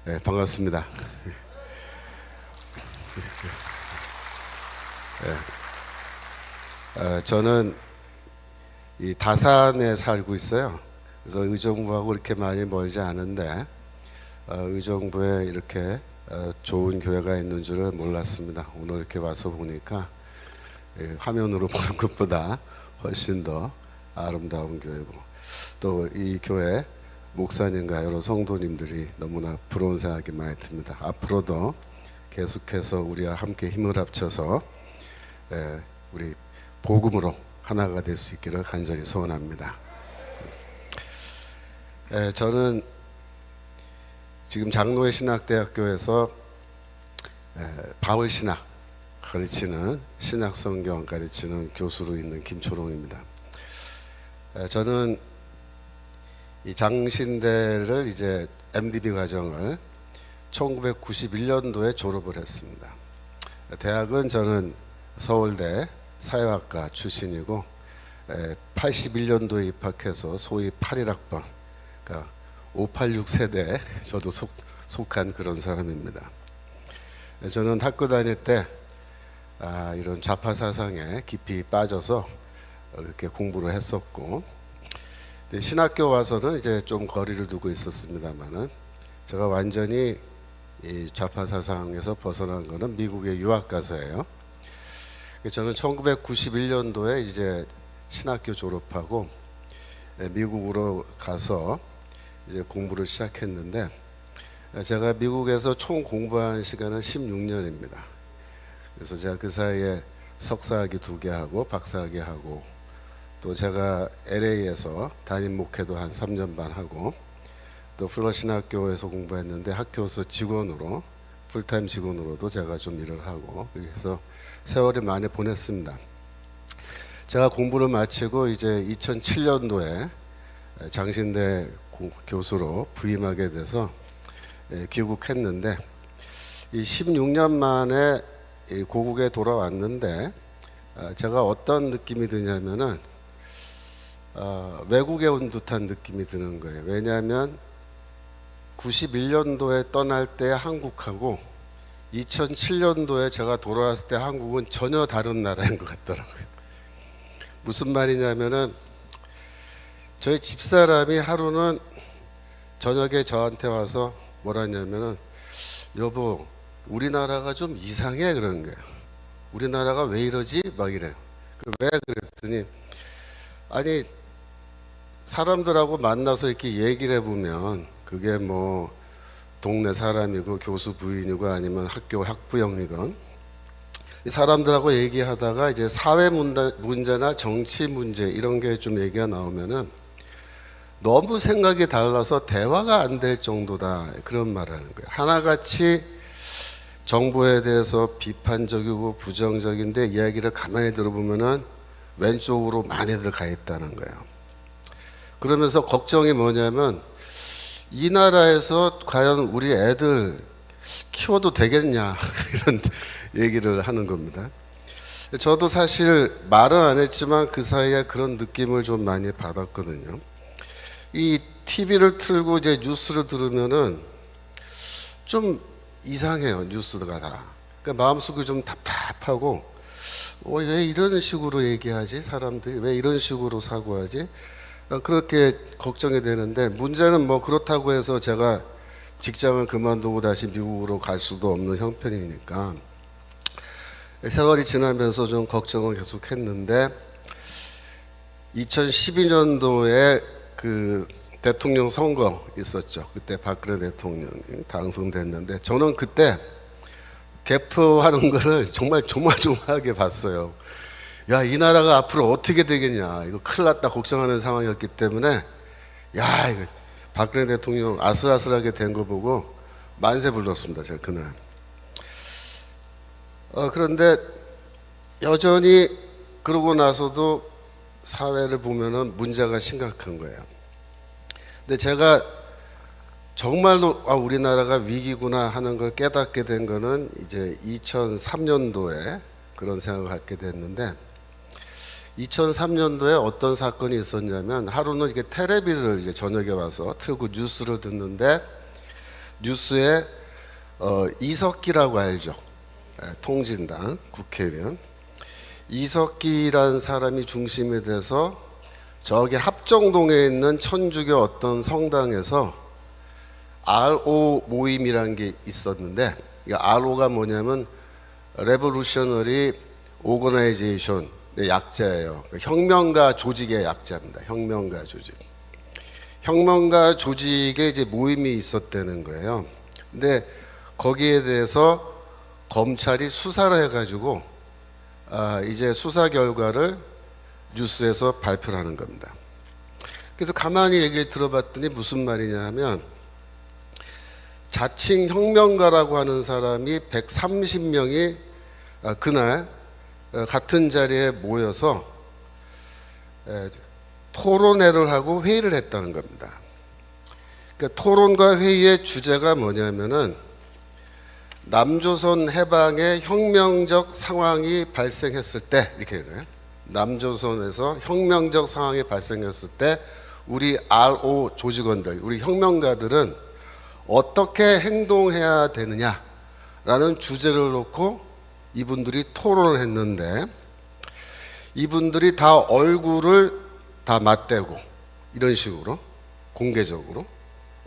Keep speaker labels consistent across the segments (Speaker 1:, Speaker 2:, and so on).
Speaker 1: 네, 반갑습니다. 저는 이 다산에 살고 있어요. 그래서 의정부하고 이렇게 많이 멀지 않은데 의정부에 이렇게 좋은 교회가 있는 줄을 몰랐습니다. 오늘 이렇게 와서 보니까 화면으로 보는 것보다 훨씬 더 아름다운 교회고, 또 이 교회 목사님과 여러 성도님들이 너무나 부러운 생각이 많이 듭니다. 앞으로도 계속해서 우리와 함께 힘을 합쳐서 우리 복음으로 하나가 될 수 있기를 간절히 소원합니다. 저는 지금 장로회 신학대학교에서 바울 신학 가르치는 신학성경 가르치는 교수로 있는 김초롱입니다. 저는 이 장신대를 이제 MDB 과정을 1991년도에 졸업을 했습니다. 대학은 저는 서울대 사회학과 출신이고 81년도에 입학해서 소위 81학번, 그러니까 586 세대에 저도 속한 그런 사람입니다. 저는 학교 다닐 때 이런 좌파 사상에 깊이 빠져서 이렇게 공부를 했었고, 신학교 와서는 이제 좀 거리를 두고 있었습니다만은 제가 완전히 이 좌파 사상에서 벗어난 거는 미국에 유학 가서예요. 저는 1991년도에 이제 신학교 졸업하고 미국으로 가서 이제 공부를 시작했는데, 제가 미국에서 총 공부한 시간은 16년입니다. 그래서 제가 그 사이에 석사학위 2개 하고 박사학위 하고, 또 제가 LA에서 담임 목회도 한 3년 반 하고, 또 플러신학교에서 공부했는데 학교에서 직원으로 풀타임 직원으로도 제가 좀 일을 하고, 그래서 세월을 많이 보냈습니다. 제가 공부를 마치고 이제 2007년도에 장신대 교수로 부임하게 돼서 귀국했는데, 이 16년 만에 고국에 돌아왔는데 제가 어떤 느낌이 드냐면은 외국에 온 듯한 느낌이 드는 거예요. 왜냐하면 91년도에 떠날 때 한국하고 2007년도에 제가 돌아왔을 때 한국은 전혀 다른 나라인 것 같더라고요. 무슨 말이냐면은 저희 집사람이 하루는 저녁에 저한테 와서 뭐라 했냐면은, 여보, 우리나라가 좀 이상해, 그런 거예요. 우리나라가 왜 이러지? 막 이래요. 왜 그랬더니, 아니 사람들하고 만나서 이렇게 얘기를 해보면 그게 뭐 동네 사람이고 교수 부인이고 아니면 학교 학부형이건, 사람들하고 얘기하다가 이제 사회 문제나 정치 문제 이런 게 좀 얘기가 나오면은 너무 생각이 달라서 대화가 안 될 정도다, 그런 말을 하는 거예요. 하나같이 정부에 대해서 비판적이고 부정적인데 이야기를 가만히 들어보면은 왼쪽으로 많이들 가 있다는 거예요. 그러면서 걱정이 뭐냐면, 이 나라에서 과연 우리 애들 키워도 되겠냐 이런 얘기를 하는 겁니다. 저도 사실 말은 안 했지만 그 사이에 그런 느낌을 좀 많이 받았거든요. 이 TV를 틀고 이제 뉴스를 들으면은 좀 이상해요, 뉴스가 다. 그러니까 마음속이 좀 답답하고, 왜 이런 식으로 얘기하지? 사람들이 왜 이런 식으로 사고하지? 그렇게 걱정이 되는데, 문제는 뭐 그렇다고 해서 제가 직장을 그만두고 다시 미국으로 갈 수도 없는 형편이니까 세월이 지나면서 좀 걱정을 계속 했는데, 2012년도에 그 대통령 선거 있었죠. 그때 박근혜 대통령이 당선됐는데, 저는 그때 개표하는 거를 정말 조마조마하게 봤어요. 야, 이 나라가 앞으로 어떻게 되겠냐, 이거 큰일 났다 걱정하는 상황이었기 때문에, 야, 이거 박근혜 대통령 아슬아슬하게 된 거 보고 만세 불렀습니다, 제가 그날. 그런데 여전히 그러고 나서도 사회를 보면은 문제가 심각한 거예요. 근데 제가 정말로 우리나라가 위기구나 하는 걸 깨닫게 된 거는 이제 2003년도에 그런 생각을 갖게 됐는데, 2003년도에 어떤 사건이 있었냐면, 하루는 이렇게 텔레비를 이제 저녁에 와서 틀고 뉴스를 듣는데 뉴스에 이석기라고 알죠? 통진당 국회의원 이석기라는 사람이 중심이 돼서 저기 합정동에 있는 천주교 어떤 성당에서 RO 모임이라는 게 있었는데, 이 RO가 뭐냐면 Revolutionary Organization 약자예요. 혁명가 조직의 약자입니다. 혁명가 조직. 혁명가 조직에 이제 모임이 있었다는 거예요. 근데 거기에 대해서 검찰이 수사를 해가지고 이제 수사 결과를 뉴스에서 발표를 하는 겁니다. 그래서 가만히 얘기를 들어봤더니 무슨 말이냐 하면, 자칭 혁명가라고 하는 사람이 130명이 그날 같은 자리에 모여서 토론회를 하고 회의를 했다는 겁니다. 그러니까 토론과 회의의 주제가 뭐냐면은 남조선 해방의 혁명적 상황이 발생했을 때, 이렇게 그래요. 남조선에서 혁명적 상황이 발생했을 때 우리 RO 조직원들, 우리 혁명가들은 어떻게 행동해야 되느냐라는 주제를 놓고 이분들이 토론을 했는데, 이분들이 다 얼굴을 다 맞대고, 이런 식으로 공개적으로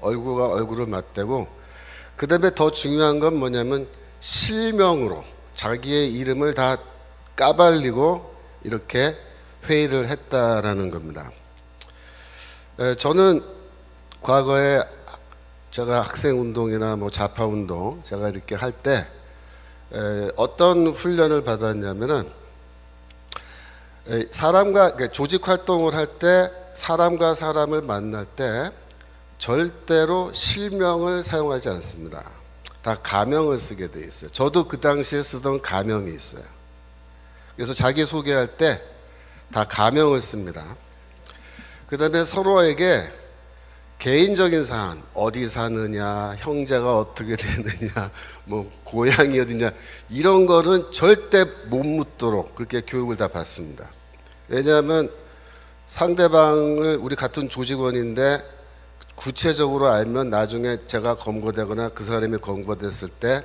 Speaker 1: 얼굴과 얼굴을 맞대고, 그 다음에 더 중요한 건 뭐냐면 실명으로 자기의 이름을 다 까발리고 이렇게 회의를 했다라는 겁니다. 저는 과거에 제가 학생운동이나 뭐 좌파운동 제가 이렇게 할 때 어떤 훈련을 받았냐면은, 사람과 조직 활동을 할 때 사람과 사람을 만날 때 절대로 실명을 사용하지 않습니다. 다 가명을 쓰게 돼 있어요. 저도 그 당시에 쓰던 가명이 있어요. 그래서 자기 소개할 때 다 가명을 씁니다. 그 다음에 서로에게 개인적인 사안, 어디 사느냐, 형제가 어떻게 되느냐, 뭐 고향이 어디냐, 이런 거는 절대 못 묻도록 그렇게 교육을 다 받습니다. 왜냐하면 상대방을, 우리 같은 조직원인데 구체적으로 알면 나중에 제가 검거되거나 그 사람이 검거됐을 때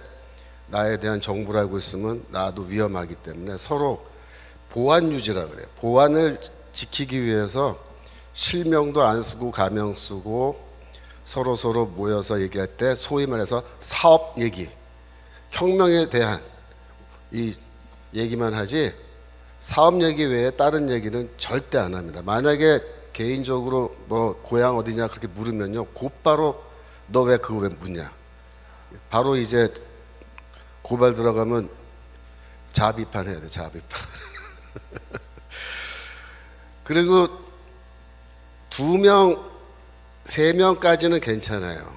Speaker 1: 나에 대한 정보를 알고 있으면 나도 위험하기 때문에 서로 보안 유지라 그래요. 보안을 지키기 위해서 실명도 안 쓰고 가명 쓰고 서로 모여서 얘기할 때 소위 말해서 사업 얘기, 혁명에 대한 이 얘기만 하지 사업 얘기 외에 다른 얘기는 절대 안 합니다. 만약에 개인적으로 뭐 고향 어디냐 그렇게 물으면요, 곧바로 너 왜 그거 왜 묻냐, 바로 이제 고발 들어가면 자비판 해야 돼. 자비판. 그리고 2명, 3명까지는 괜찮아요.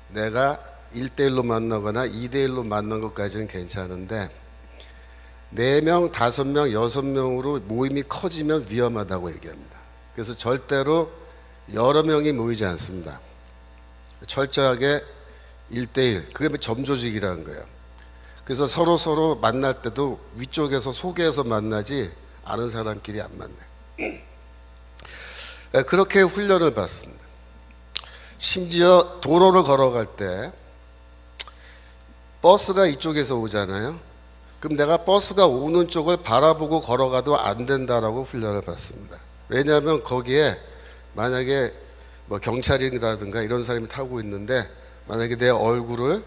Speaker 1: 내가 1대1로 만나거나 2대1로 만난 것까지는 괜찮은데 4명, 5명, 6명으로 모임이 커지면 위험하다고 얘기합니다. 그래서 절대로 여러 명이 모이지 않습니다. 철저하게 1대1, 그게 점조직이라는 거예요. 그래서 서로 만날 때도 위쪽에서 소개해서 만나지 아는 사람끼리 안 만나요. 그렇게 훈련을 받습니다. 심지어 도로를 걸어갈 때 버스가 이쪽에서 오잖아요. 그럼 내가 버스가 오는 쪽을 바라보고 걸어가도 안 된다라고 훈련을 받습니다. 왜냐하면 거기에 만약에 뭐 경찰이라든가 이런 사람이 타고 있는데 만약에 내 얼굴을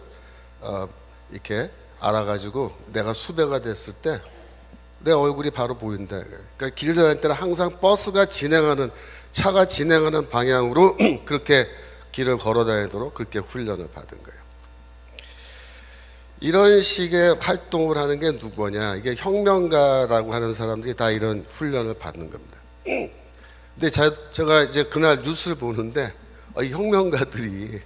Speaker 1: 이렇게 알아가지고 내가 수배가 됐을 때 내 얼굴이 바로 보인다. 그러니까 길을 다닐 때는 항상 버스가 진행하는, 차가 진행하는 방향으로 그렇게 길을 걸어 다니도록 그렇게 훈련을 받은 거예요. 이런 식의 활동을 하는 게 누구냐? 이게 혁명가라고 하는 사람들이 다 이런 훈련을 받는 겁니다. 근데 제가 이제 그날 뉴스를 보는데 이 혁명가들이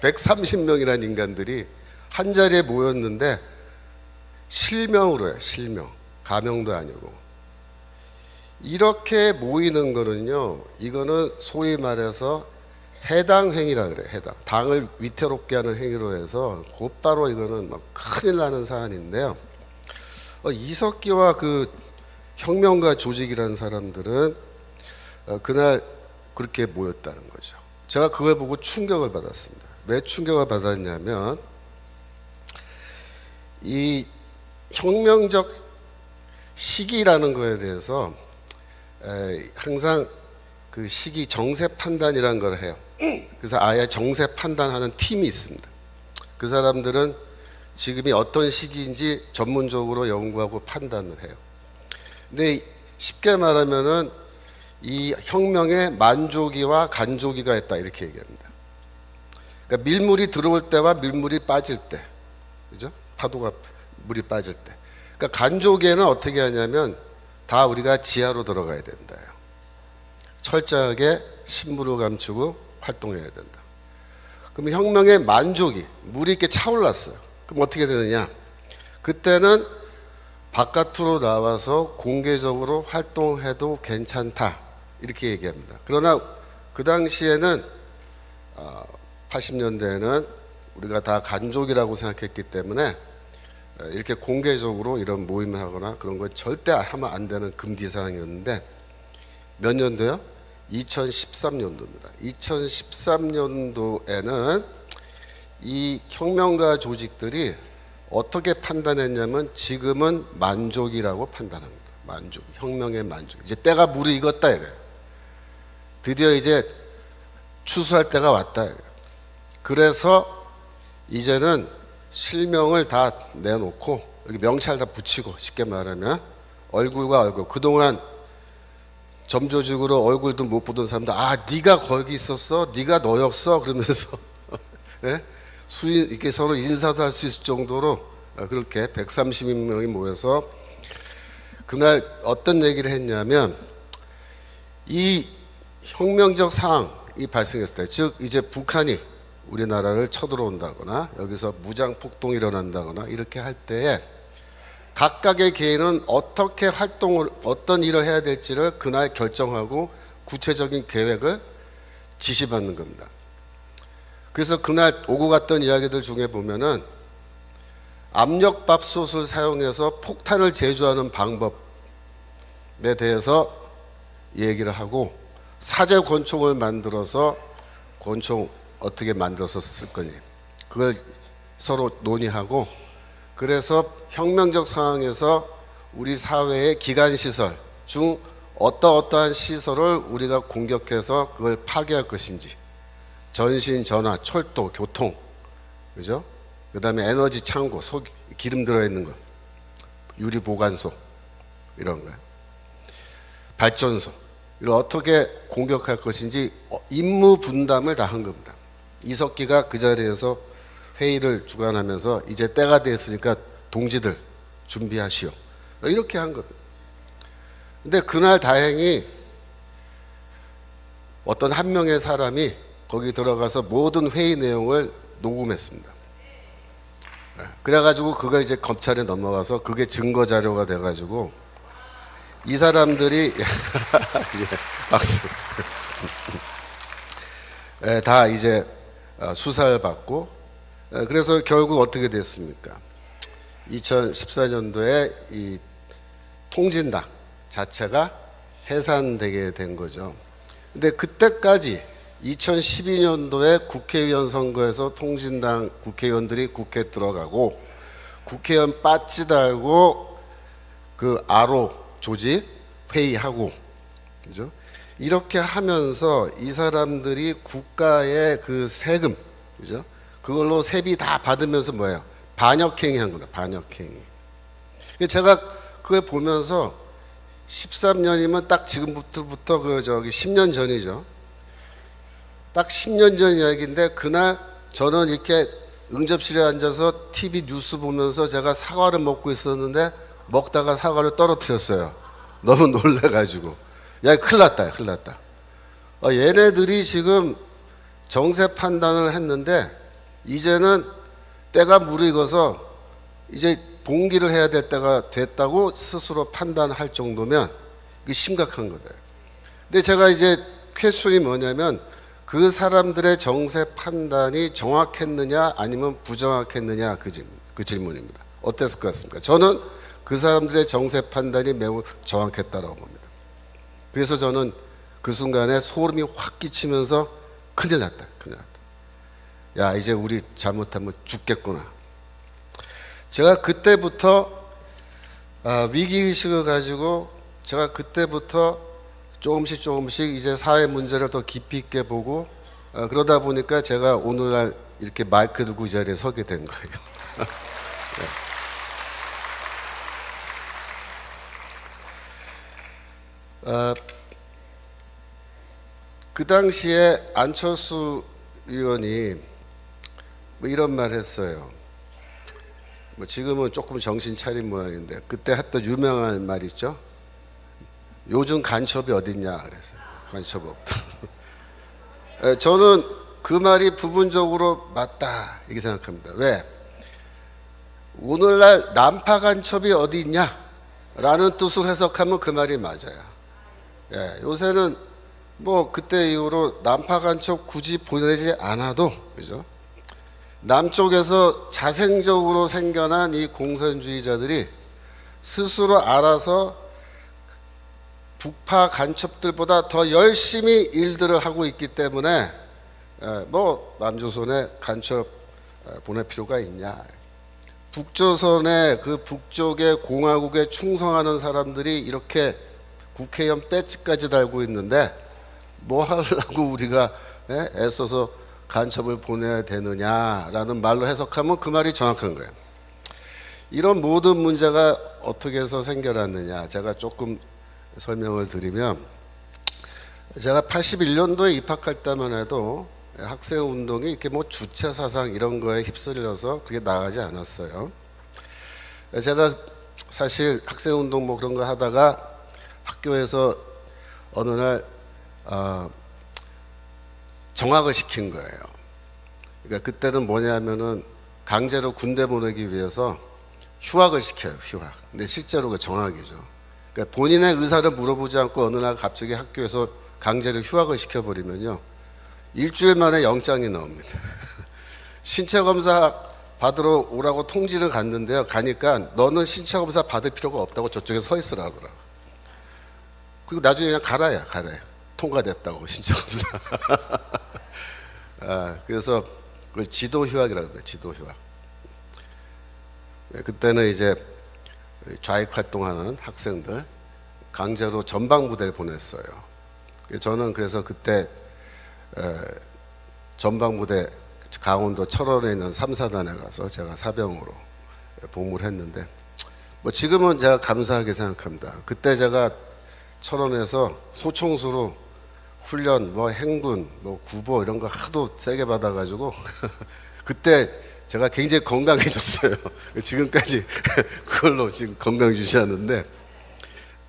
Speaker 1: 130명이라는 인간들이 한 자리에 모였는데 실명으로 해요. 실명. 가명도 아니고. 이렇게 모이는 거는요, 이거는 소위 말해서 해당 행위라 그래요. 해당. 당을 위태롭게 하는 행위로 해서 곧바로 이거는 막 큰일 나는 사안인데요. 이석기와 그 혁명가 조직이라는 사람들은 그날 그렇게 모였다는 거죠. 제가 그걸 보고 충격을 받았습니다. 왜 충격을 받았냐면 이 혁명적 시기라는 거에 대해서 항상 그 시기 정세 판단이라는 걸 해요. 그래서 아예 정세 판단하는 팀이 있습니다. 그 사람들은 지금이 어떤 시기인지 전문적으로 연구하고 판단을 해요. 근데 쉽게 말하면은 이 혁명에 만조기와 간조기가 있다 이렇게 얘기합니다. 그러니까 밀물이 들어올 때와 밀물이 빠질 때, 그죠? 파도가 물이 빠질 때. 그러니까 간조기에는 어떻게 하냐면 다 우리가 지하로 들어가야 된다. 철저하게 신부를 감추고 활동해야 된다. 그럼 혁명의 만조기, 물이 이렇게 차올랐어요. 그럼 어떻게 되느냐? 그때는 바깥으로 나와서 공개적으로 활동해도 괜찮다 이렇게 얘기합니다. 그러나 그 당시에는 80년대에는 우리가 다 간족이라고 생각했기 때문에 이렇게 공개적으로 이런 모임을 하거나 그런 거 절대 하면 안 되는 금기사항이었는데 몇 년도요? 2013년도입니다. 2013년도에는 이 혁명가 조직들이 어떻게 판단했냐면 지금은 만족이라고 판단합니다. 만족, 혁명의 만족. 이제 때가 무르익었다 이거예요. 드디어 이제 추수할 때가 왔다 이거예요. 그래서 이제는 실명을 다 내놓고 여기 명찰 다 붙이고 쉽게 말하면 얼굴과 얼굴 그동안 점조직으로 얼굴도 못 보던 사람들 네가 거기 있었어? 네가 너였어? 그러면서 네? 이렇게 서로 인사도 할 수 있을 정도로 그렇게 130명이 모여서 그날 어떤 얘기를 했냐면 이 혁명적 상황이 발생했을 때 즉 이제 북한이 우리나라를 쳐들어온다거나 여기서 무장 폭동이 일어난다거나 이렇게 할 때에 각각의 개인은 어떻게 활동을 어떤 일을 해야 될지를 그날 결정하고 구체적인 계획을 지시받는 겁니다. 그래서 그날 오고 갔던 이야기들 중에 보면은 압력밥솥을 사용해서 폭탄을 제조하는 방법에 대해서 얘기를 하고 사제 권총을 만들어서 권총 어떻게 만들어서 쓸 거니 그걸 서로 논의하고 그래서 혁명적 상황에서 우리 사회의 기관시설 중 어떠한 시설을 우리가 공격해서 그걸 파괴할 것인지 전신, 전화, 철도, 교통, 그죠? 그 다음에 에너지 창고, 기름 들어있는 거, 유리 보관소, 이런 거, 발전소, 이걸 어떻게 공격할 것인지 임무 분담을 다 한 겁니다. 이석기가 그 자리에서 회의를 주관하면서 이제 때가 됐으니까 동지들 준비하시오. 이렇게 한 겁니다. 근데 그날 다행히 어떤 한 명의 사람이 거기 들어가서 모든 회의 내용을 녹음했습니다. 그래가지고 그걸 이제 검찰에 넘어가서 그게 증거 자료가 돼가지고 이 사람들이 박수 다 이제 수사를 받고 그래서 결국 어떻게 됐습니까? 2014년도에 이 통진당 자체가 해산되게 된 거죠. 근데 그때까지 2012년도에 국회의원 선거에서 통진당 국회의원들이 국회에 들어가고 국회의원 배지 달고 그 아로 조직 회의하고 그죠? 이렇게 하면서 이 사람들이 국가의 그 세금 그죠? 그걸로 세비 다 받으면서 뭐예요? 반역행위 한 거다. 반역행위. 제가 그걸 보면서 13년이면 딱 지금부터 그 저기 10년 전이죠. 딱 10년 전 이야기인데 그날 저는 이렇게 응접실에 앉아서 TV 뉴스 보면서 제가 사과를 먹고 있었는데 먹다가 사과를 떨어뜨렸어요. 너무 놀래가지고 야 큰일 났다 큰일 났다. 얘네들이 지금 정세 판단을 했는데 이제는 때가 무르익어서 이제 봉기를 해야 될 때가 됐다고 스스로 판단할 정도면 이게 심각한 거다. 근데 제가 이제 퀘스천이 뭐냐면 그 사람들의 정세 판단이 정확했느냐 아니면 부정확했느냐 그 질문입니다. 어땠을 것 같습니까? 저는 그 사람들의 정세 판단이 매우 정확했다고 봅니다. 그래서 저는 그 순간에 소름이 확 끼치면서 큰일 났다. 큰일 났다. 야, 이제 우리 잘못하면 죽겠구나. 제가 그때부터 위기의식을 가지고 제가 그때부터 조금씩 이제 사회 문제를 더 깊이 있게 보고 그러다 보니까 제가 오늘날 이렇게 마이크 들고 이 자리에 서게 된 거예요. 네. 그 당시에 안철수 의원이 뭐 이런 말 했어요. 뭐 지금은 조금 정신 차린 모양인데 그때 했던 유명한 말 있죠. 요즘 간첩이 어딨냐 그래서 간첩 없다. 저는 그 말이 부분적으로 맞다 이렇게 생각합니다. 왜? 오늘날 난파 간첩이 어디 있냐 라는 뜻으로 해석하면 그 말이 맞아요. 예, 요새는 뭐 그때 이후로 난파 간첩 굳이 보내지 않아도 그죠? 남쪽에서 자생적으로 생겨난 이 공산주의자들이 스스로 알아서 북파 간첩들보다 더 열심히 일들을 하고 있기 때문에 뭐 남조선에 간첩 보낼 필요가 있냐. 북조선의 그 북쪽의 공화국에 충성하는 사람들이 이렇게 국회의원 배지까지 달고 있는데 뭐 하려고 우리가 애써서 간첩을 보내야 되느냐라는 말로 해석하면 그 말이 정확한 거예요. 이런 모든 문제가 어떻게 해서 생겨났느냐 제가 조금 설명을 드리면, 제가 81년도에 입학할 때만 해도 학생운동이 이렇게 뭐 주체사상 이런 거에 휩쓸려서 그게 나가지 않았어요. 제가 사실 학생운동 뭐 그런 거 하다가 학교에서 어느 날 정학을 시킨 거예요. 그러니까 그때는 뭐냐면은 강제로 군대 보내기 위해서 휴학을 시켜요. 휴학. 근데 실제로 그 정학이죠. 그러니까 본인의 의사를 물어보지 않고 어느 날 갑자기 학교에서 강제로 휴학을 시켜버리면요, 일주일 만에 영장이 나옵니다. 신체 검사 받으러 오라고 통지를 갔는데요, 가니까 너는 신체 검사 받을 필요가 없다고 저쪽에 서 있으라 하더라고. 그리고 나중에 그냥 가라야 통과됐다고 신체 검사. 그래서 그걸 지도 휴학이라고 해요. 지도 휴학. 그때는 이제 좌익 활동하는 학생들 강제로 전방부대를 보냈어요. 저는 그래서 그때 전방부대 강원도 철원에 있는 3, 4단에 가서 제가 사병으로 복무를 했는데, 뭐 지금은 제가 감사하게 생각합니다. 그때 제가 철원에서 소총수로 훈련, 뭐 행군, 뭐 구보 이런 거 하도 세게 받아가지고 그때 제가 굉장히 건강해졌어요. 지금까지 그걸로 지금 건강 유지하는데,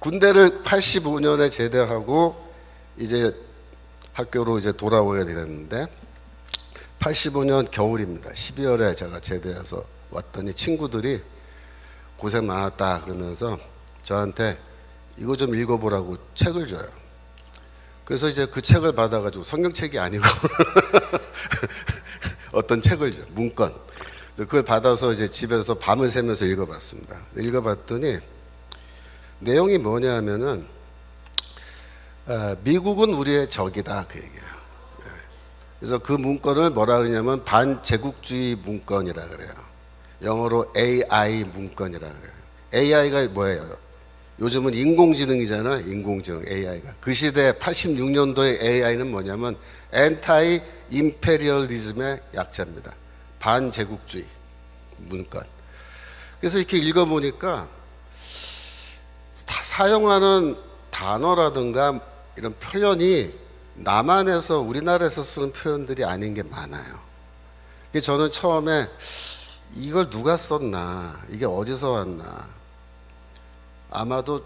Speaker 1: 군대를 85년에 제대하고 이제 학교로 이제 돌아오게 됐는데 85년 겨울입니다. 12월에 제가 제대해서 왔더니 친구들이 고생 많았다 그러면서 저한테 이거 좀 읽어보라고 책을 줘요. 그래서 이제 그 책을 받아가지고 성경책이 아니고 어떤 책을 줘, 문건. 그걸 받아서 이제 집에서 밤을 새면서 읽어봤습니다. 읽어봤더니 내용이 뭐냐 하면은 미국은 우리의 적이다 그 얘기예요. 그래서 그 문건을 뭐라 그러냐면 반제국주의 문건이라 그래요. 영어로 AI 문건이라 그래요. AI가 뭐예요? 요즘은 인공지능이잖아. 인공지능 AI가. 그 시대 86년도의 AI는 뭐냐면 엔타이 임페리얼리즘의 약자입니다. 반제국주의 문건. 그래서 이렇게 읽어보니까 다 사용하는 단어라든가 이런 표현이 남한에서 우리나라에서 쓰는 표현들이 아닌 게 많아요. 저는 처음에 이걸 누가 썼나, 이게 어디서 왔나, 아마도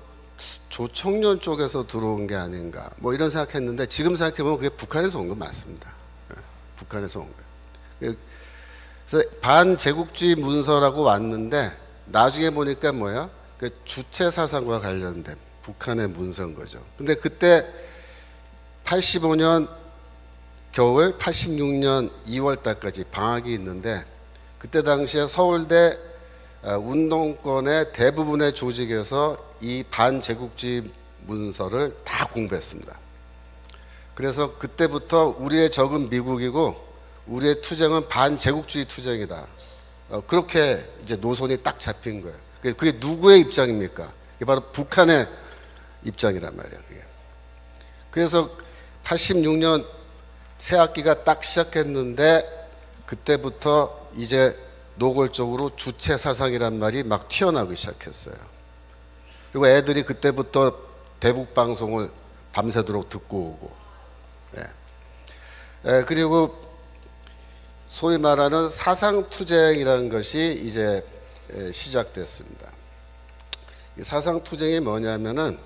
Speaker 1: 조청년 쪽에서 들어온 게 아닌가 뭐 이런 생각했는데, 지금 생각해보면 그게 북한에서 온 건 맞습니다. 북한에서 온 거예요. 그래서 반제국주의 문서라고 왔는데 나중에 보니까 뭐야? 그 주체 사상과 관련된 북한의 문서인 거죠. 근데 그때 85년 겨울 86년 2월 달까지 방학이 있는데, 그때 당시에 서울대 운동권의 대부분의 조직에서 이 반제국주의 문서를 다 공부했습니다. 그래서 그때부터 우리의 적은 미국이고 우리의 투쟁은 반제국주의 투쟁이다. 그렇게 이제 노선이 딱 잡힌 거예요. 그게 누구의 입장입니까? 그게 바로 북한의 입장이란 말이에요. 그게. 그래서 86년 새 학기가 딱 시작했는데 그때부터 이제 노골적으로 주체 사상이란 말이 막 튀어나오기 시작했어요. 그리고 애들이 그때부터 대북 방송을 밤새도록 듣고 오고, 그리고 소위 말하는 사상투쟁이라는 것이 이제 시작됐습니다. 이 사상투쟁이 뭐냐면은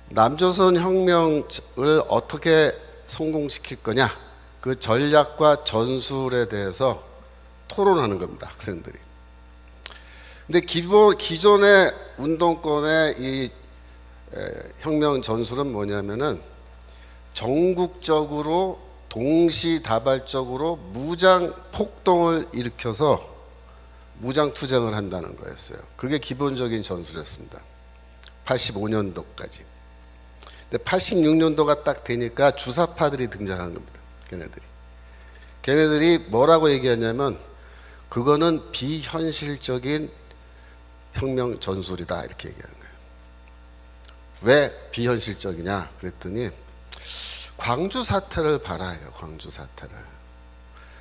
Speaker 1: 남조선 혁명을 어떻게 성공시킬 거냐, 그 전략과 전술에 대해서 토론하는 겁니다, 학생들이. 근데 기존의 운동권의 이 혁명 전술은 뭐냐면은 전국적으로 동시다발적으로 무장 폭동을 일으켜서 무장 투쟁을 한다는 거였어요. 그게 기본적인 전술이었습니다. 85년도까지. 근데 86년도가 딱 되니까 주사파들이 등장한 겁니다. 걔네들이 뭐라고 얘기하냐면 그거는 비현실적인 혁명 전술이다, 이렇게 얘기하는 거예요. 왜 비현실적이냐 그랬더니 광주 사태를 봐라요. 광주 사태를.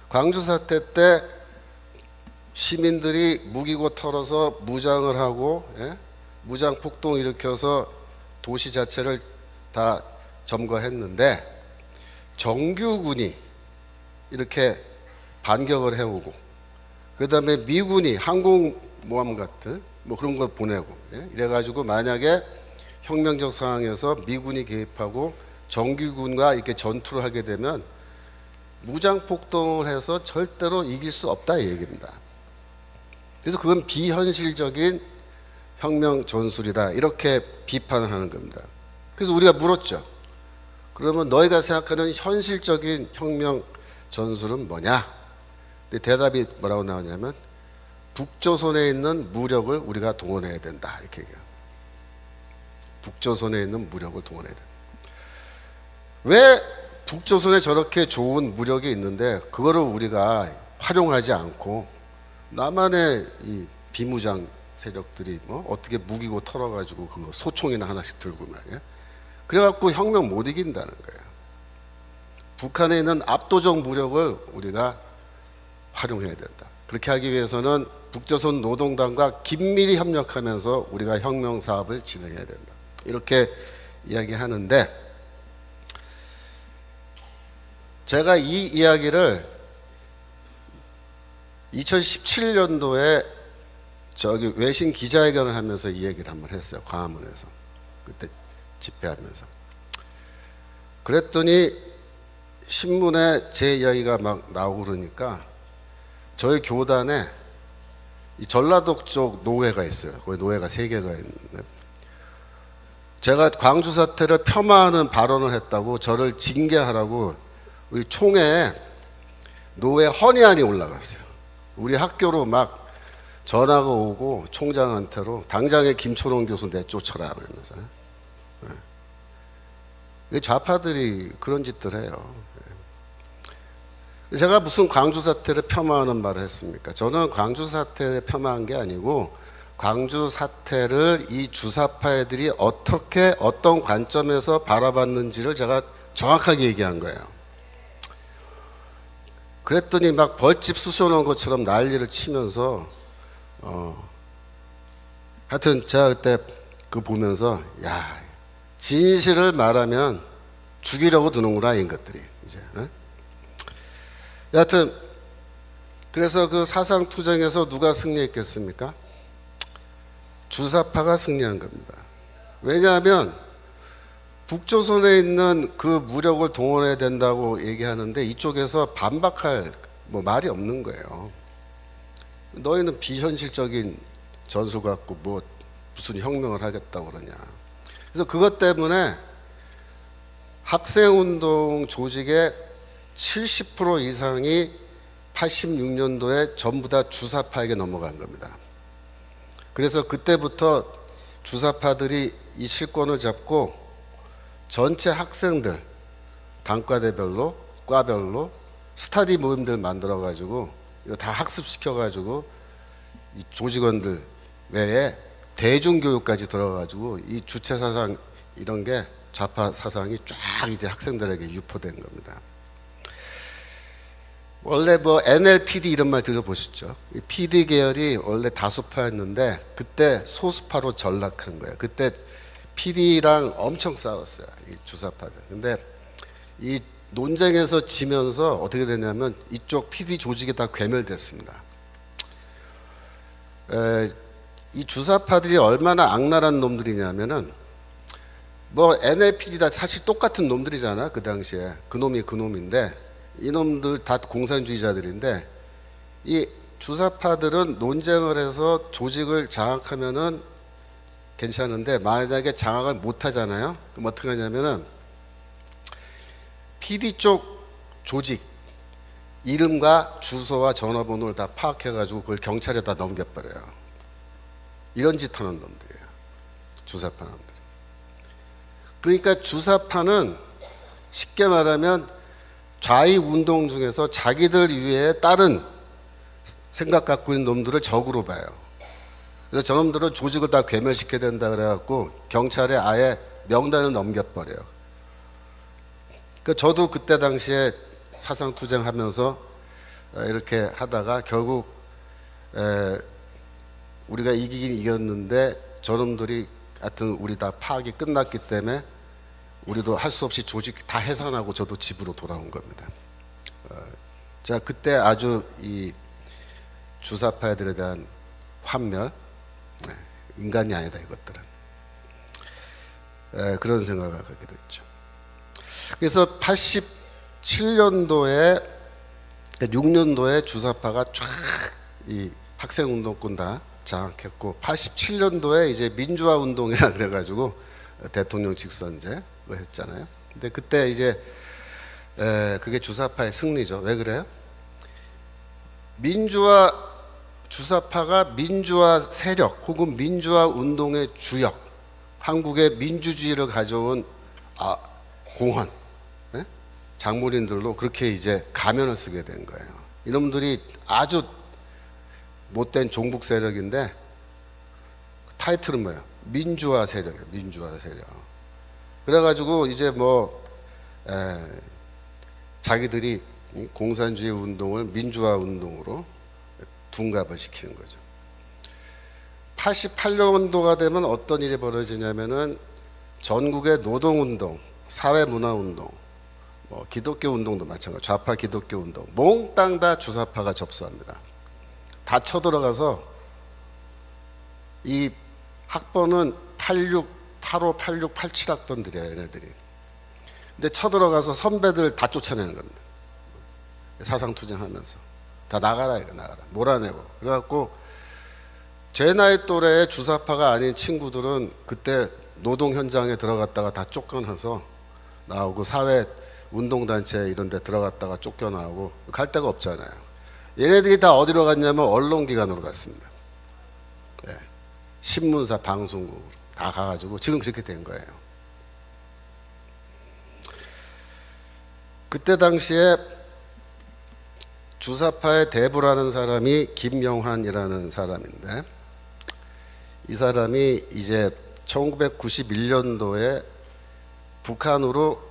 Speaker 1: 광주 사태 때 시민들이 무기고 털어서 무장을 하고, 무장 폭동 일으켜서 도시 자체를 다 점거했는데 정규군이 이렇게 반격을 해오고, 그 다음에 미군이 항공모함 같은 뭐 그런 거 보내고, 이래가지고 만약에 혁명적 상황에서 미군이 개입하고 정규군과 이렇게 전투를 하게 되면 무장 폭동을 해서 절대로 이길 수 없다, 이 얘기입니다. 그래서 그건 비현실적인 혁명 전술이다, 이렇게 비판을 하는 겁니다. 그래서 우리가 물었죠. 그러면 너희가 생각하는 현실적인 혁명 전술은 뭐냐? 근데 대답이 뭐라고 나오냐면 북조선에 있는 무력을 우리가 동원해야 된다, 이렇게 얘기해요. 북조선에 있는 무력을 동원해야 된다. 왜 북조선에 저렇게 좋은 무력이 있는데 그거를 우리가 활용하지 않고 남한의 이 비무장 세력들이 어떻게 무기고 털어가지고 그거 소총이나 하나씩 들고 말이야. 그래갖고 혁명 못 이긴다는 거예요. 북한에 있는 압도적 무력을 우리가 활용해야 된다. 그렇게 하기 위해서는 북조선 노동당과 긴밀히 협력하면서 우리가 혁명 사업을 진행해야 된다, 이렇게 이야기하는데, 제가 이 이야기를 2017년도에 저기 외신 기자회견을 하면서 이 얘기를 한번 했어요. 광화문에서. 그때 집회하면서. 그랬더니 신문에 제 이야기가 막 나오고 그러니까 저희 교단에 이 전라도 쪽 노회가 있어요. 거기 노회가 3개가 있는데 제가 광주 사태를 폄하하는 발언을 했다고 저를 징계하라고 우리 총회에 노회 헌의안이 올라갔어요. 우리 학교로 막 전화가 오고 총장한테로 당장에 김초롱 교수 내쫓아라 그러면서. 좌파들이 그런 짓들 해요. 제가 무슨 광주 사태를 폄하하는 말을 했습니까? 저는 광주 사태를 폄하한 게 아니고 광주 사태를 이 주사파 애들이 어떻게 어떤 관점에서 바라봤는지를 제가 정확하게 얘기한 거예요. 그랬더니 막 벌집 쑤셔놓은 것처럼 난리를 치면서 하여튼 제가 그때 그거 보면서 야, 진실을 말하면 죽이려고 드는구나 이것들이 이제. 여하튼 그래서 그 사상투쟁에서 누가 승리했겠습니까? 주사파가 승리한 겁니다. 왜냐하면 북조선에 있는 그 무력을 동원해야 된다고 얘기하는데 이쪽에서 반박할 뭐 말이 없는 거예요. 너희는 비현실적인 전술 갖고 뭐 무슨 혁명을 하겠다고 그러냐. 그래서 그것 때문에 학생운동 조직의 70% 이상이 86년도에 전부 다 주사파에게 넘어간 겁니다. 그래서 그때부터 주사파들이 이 실권을 잡고 전체 학생들 단과대별로 과별로 스터디 모임들 만들어 가지고 이거 다 학습시켜 가지고 이 조직원들 외에 대중교육까지 들어가 가지고 이 주체 사상 이런 게 좌파 사상이 쫙 이제 학생들에게 유포된 겁니다. 원래 뭐 NLPD 이런 말 들어보셨죠? 이 PD 계열이 원래 다수파였는데 그때 소수파로 전락한 거예요. 그때 PD랑 엄청 싸웠어요, 이 주사파들. 근데 이 논쟁에서 지면서 어떻게 되냐면 이쪽 PD 조직이 다 괴멸됐습니다. 이 주사파들이 얼마나 악랄한 놈들이냐면은 뭐 NLPD 다 사실 똑같은 놈들이잖아. 그 당시에 그 놈이 그 놈인데 이놈들 다 공산주의자들인데 이 주사파들은 논쟁을 해서 조직을 장악하면은 괜찮은데 만약에 장악을 못 하잖아요. 그럼 어떻게 하냐면은 PD 쪽 조직 이름과 주소와 전화번호를 다 파악해 가지고 그걸 경찰에다 넘겨버려요. 이런 짓 하는 놈들이에요, 주사파 놈들. 그러니까 주사파는 쉽게 말하면 좌익 운동 중에서 자기들 위에 다른 생각 갖고 있는 놈들을 적으로 봐요. 그래서 저놈들은 조직을 다 괴멸시켜야 된다 그래갖고 경찰에 아예 명단을 넘겨버려요. 그러니까 저도 그때 당시에 사상투쟁하면서 이렇게 하다가 결국 우리가 이기긴 이겼는데 저놈들이 하여튼 우리 다 파악이 끝났기 때문에 우리도 할 수 없이 조직 다 해산하고 저도 집으로 돌아온 겁니다. 자, 그때 아주 이 주사파들에 대한 환멸, 인간이 아니다 이것들은, 그런 생각을 갖게 됐죠. 그래서 87년도에 6년도에 주사파가 쫙 이 학생운동권 다 장악했고 87년도에 이제 민주화 운동이라 그래가지고 대통령 직선제 했잖아요. 근데 그때 이제 그게 주사파의 승리죠. 왜 그래요? 주사파가 민주화 세력 혹은 민주화 운동의 주역, 한국의 민주주의를 가져온 공헌, 장모님들로 그렇게 이제 가면을 쓰게 된 거예요. 이놈들이 아주 못된 종북 세력인데 타이틀은 뭐예요? 민주화 세력이에요. 민주화 세력. 그래가지고 이제 뭐 자기들이 공산주의 운동을 민주화 운동으로 둔갑을 시키는 거죠. 88년도가 되면 어떤 일이 벌어지냐면은 전국의 노동운동, 사회문화운동, 뭐 기독교 운동도 마찬가지, 좌파 기독교 운동, 몽땅 다 주사파가 접수합니다. 다 쳐들어가서 이 학번은 85, 86, 87 학번들이에요, 얘네들이. 근데 쳐들어가서 선배들 다 쫓아내는 겁니다. 사상투쟁하면서 다 나가라 이거, 나가라, 몰아내고. 그래갖고 제 나이 또래의 주사파가 아닌 친구들은 그때 노동 현장에 들어갔다가 다 쫓겨나서 나오고, 사회 운동단체 이런 데 들어갔다가 쫓겨나오고 갈 데가 없잖아요. 얘네들이 다 어디로 갔냐면 언론기관으로 갔습니다. 신문사, 방송국으로 다 가가지고 지금 그렇게 된 거예요. 그때 당시에 주사파의 대부라는 사람이 김영환이라는 사람인데, 이 사람이 이제 1991년도에 북한으로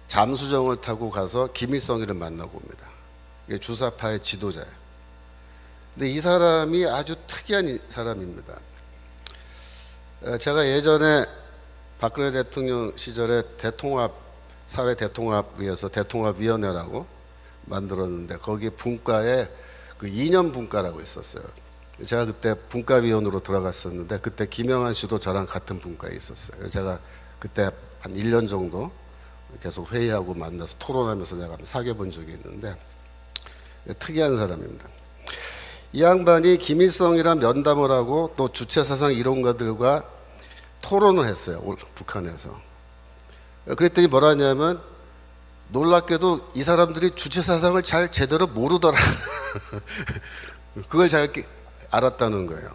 Speaker 1: 잠수정을 타고 가서 김일성이를 만나고 옵니다. 이게 주사파의 지도자예요. 근데 이 사람이 아주 특이한 사람입니다. 제가 예전에 박근혜 대통령 시절에 사회 대통합위에서 대통합위원회라고 만들었는데 거기 분과에 그 이념 분과라고 있었어요. 제가 그때 분과위원으로 들어갔었는데 그때 김영환 씨도 저랑 같은 분과에 있었어요. 제가 그때 한 1년 정도 계속 회의하고 만나서 토론하면서 내가 사귀어본 적이 있는데 특이한 사람입니다. 이 양반이 김일성이랑 면담을 하고 또 주체사상 이론가들과 토론을 했어요, 북한에서. 그랬더니 뭐라 하냐면 놀랍게도 이 사람들이 주체사상을 잘 제대로 모르더라. 그걸 잘 알았다는 거예요.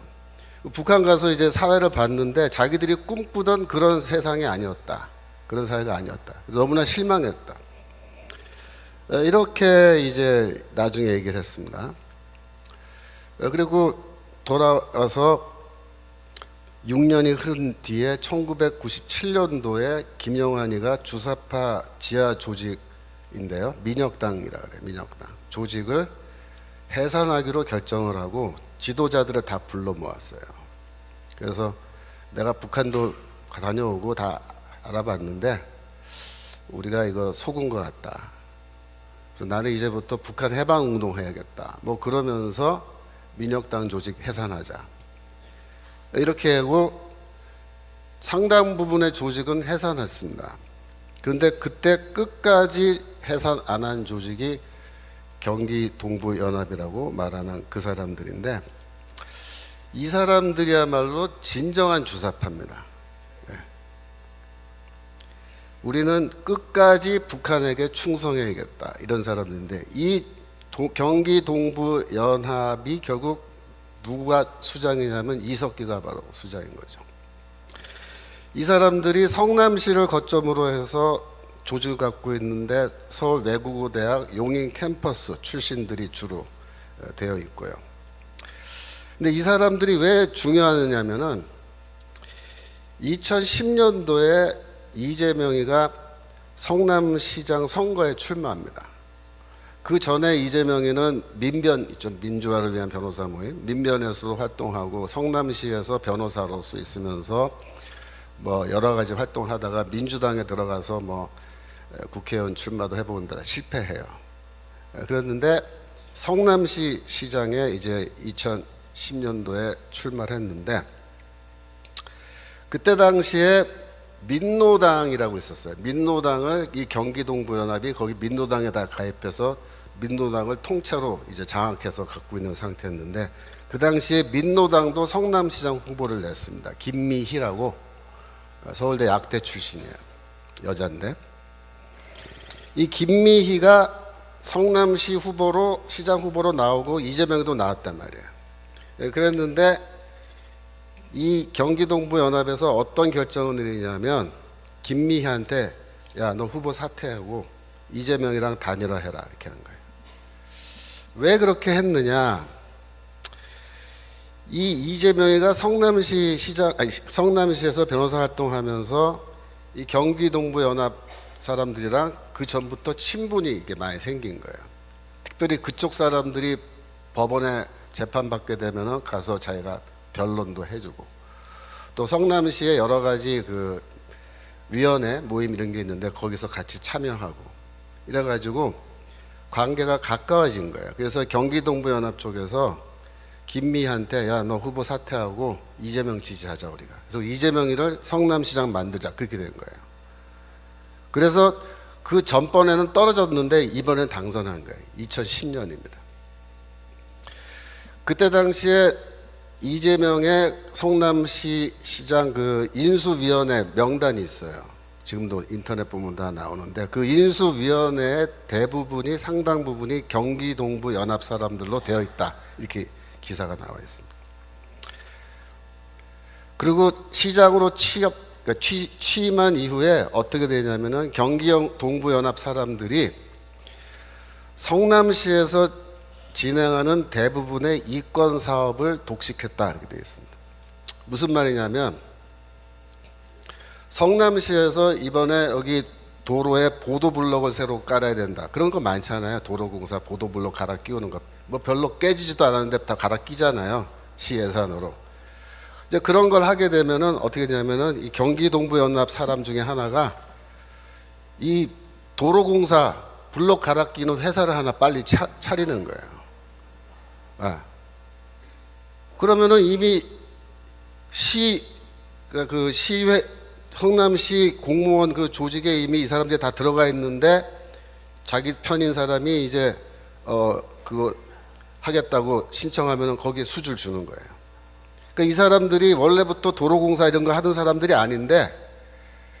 Speaker 1: 북한 가서 이제 사회를 봤는데 자기들이 꿈꾸던 그런 세상이 아니었다. 그런 사회가 아니었다. 그래서 너무나 실망했다. 이렇게 이제 나중에 얘기를 했습니다. 그리고 돌아와서 6년이 흐른 뒤에 1997년도에 김영환이가 주사파 지하 조직인데요, 민혁당이라 그래요. 민혁당 조직을 해산하기로 결정을 하고 지도자들을 다 불러 모았어요. 그래서 내가 북한도 다녀오고 다 알아봤는데 우리가 이거 속은 것 같다. 그래서 나는 이제부터 북한 해방 운동 해야겠다. 뭐 그러면서 민혁당 조직 해산하자. 이렇게 하고 상당 부분의 조직은 해산했습니다. 그런데 그때 끝까지 해산 안 한 조직이 경기 동부연합이라고 말하는 그 사람들인데, 이 사람들이야말로 진정한 주사파입니다. 네. 우리는 끝까지 북한에게 충성해야겠다, 이런 사람들인데, 이 경기 동부연합이 결국 누가 수장이냐면 이석기가 바로 수장인 거죠. 이 사람들이 성남시를 거점으로 해서 조직을 갖고 있는데 서울 외국어대학 용인 캠퍼스 출신들이 주로 되어 있고요. 근데 이 사람들이 왜 중요하냐면은 2010년도에 이재명이가 성남시장 선거에 출마합니다. 그 전에 이재명이는 민변 있죠, 민주화를 위한 변호사 모임, 민변에서도 활동하고 성남시에서 변호사로서 있으면서 뭐 여러 가지 활동하다가 민주당에 들어가서 뭐 국회의원 출마도 해보는데 실패해요. 그랬는데 성남시 시장에 이제 2010년도에 출마를 했는데, 그때 당시에 민노당이라고 있었어요. 민노당을 이 경기 동부연합이 거기 민노당에다 가입해서 민노당을 통째로 이제 장악해서 갖고 있는 상태였는데, 그 당시에 민노당도 성남시장 후보를 냈습니다. 김미희라고 서울대 약대 출신이에요. 여자인데 이 김미희가 성남시 후보로 시장 후보로 나오고 이재명도 나왔단 말이에요. 그랬는데 이 경기동부연합에서 어떤 결정을 내리냐면 김미희한테 야, 너 후보 사퇴하고 이재명이랑 단일화해라, 이렇게 하는 거예요. 왜 그렇게 했느냐? 이 이재명이가 성남시 시장, 아니, 성남시에서 변호사 활동하면서 이 경기동부연합 사람들이랑 그 전부터 친분이 이게 많이 생긴 거예요. 특별히 그쪽 사람들이 법원에 재판받게 되면은 가서 자기가 변론도 해주고, 또 성남시에 여러 가지 그 위원회 모임 이런 게 있는데 거기서 같이 참여하고 이래가지고 관계가 가까워진 거예요. 그래서 경기동부연합 쪽에서 김미희한테 야, 너 후보 사퇴하고 이재명 지지하자 우리가. 그래서 이재명이를 성남시장 만들자, 그렇게 된 거예요. 그래서 그 전번에는 떨어졌는데 이번엔 당선한 거예요. 2010년입니다. 그때 당시에 이재명의 성남시 시장 그 인수위원회 명단이 있어요. 지금도 인터넷 보면 다 나오는데 그 인수위원회의 대부분이, 상당 부분이 경기동부 연합 사람들로 되어 있다, 이렇게 기사가 나와 있습니다. 그리고 시장으로 취임한 이후에 어떻게 되냐면은 경기동부 연합 사람들이 성남시에서 진행하는 대부분의 이권 사업을 독식했다, 이렇게 되어 있습니다. 무슨 말이냐면 성남시에서 이번에 여기 도로에 보도블록을 새로 깔아야 된다, 그런 거 많잖아요. 도로공사 보도블록 갈아 끼우는 거 뭐 별로 깨지지도 않았는데 다 갈아 끼잖아요, 시 예산으로. 이제 그런 걸 하게 되면은 어떻게 되냐면은 이 경기동부연합 사람 중에 하나가 이 도로공사 블록 갈아 끼는 회사를 하나 빨리 차리는 거예요. 아. 그러면은 이미 그 시회, 성남시 공무원 그 조직에 이미 이 사람들이 다 들어가 있는데 자기 편인 사람이 이제 그거 하겠다고 신청하면은 거기에 수주를 주는 거예요. 그러니까 이 사람들이 원래부터 도로공사 이런 거 하던 사람들이 아닌데,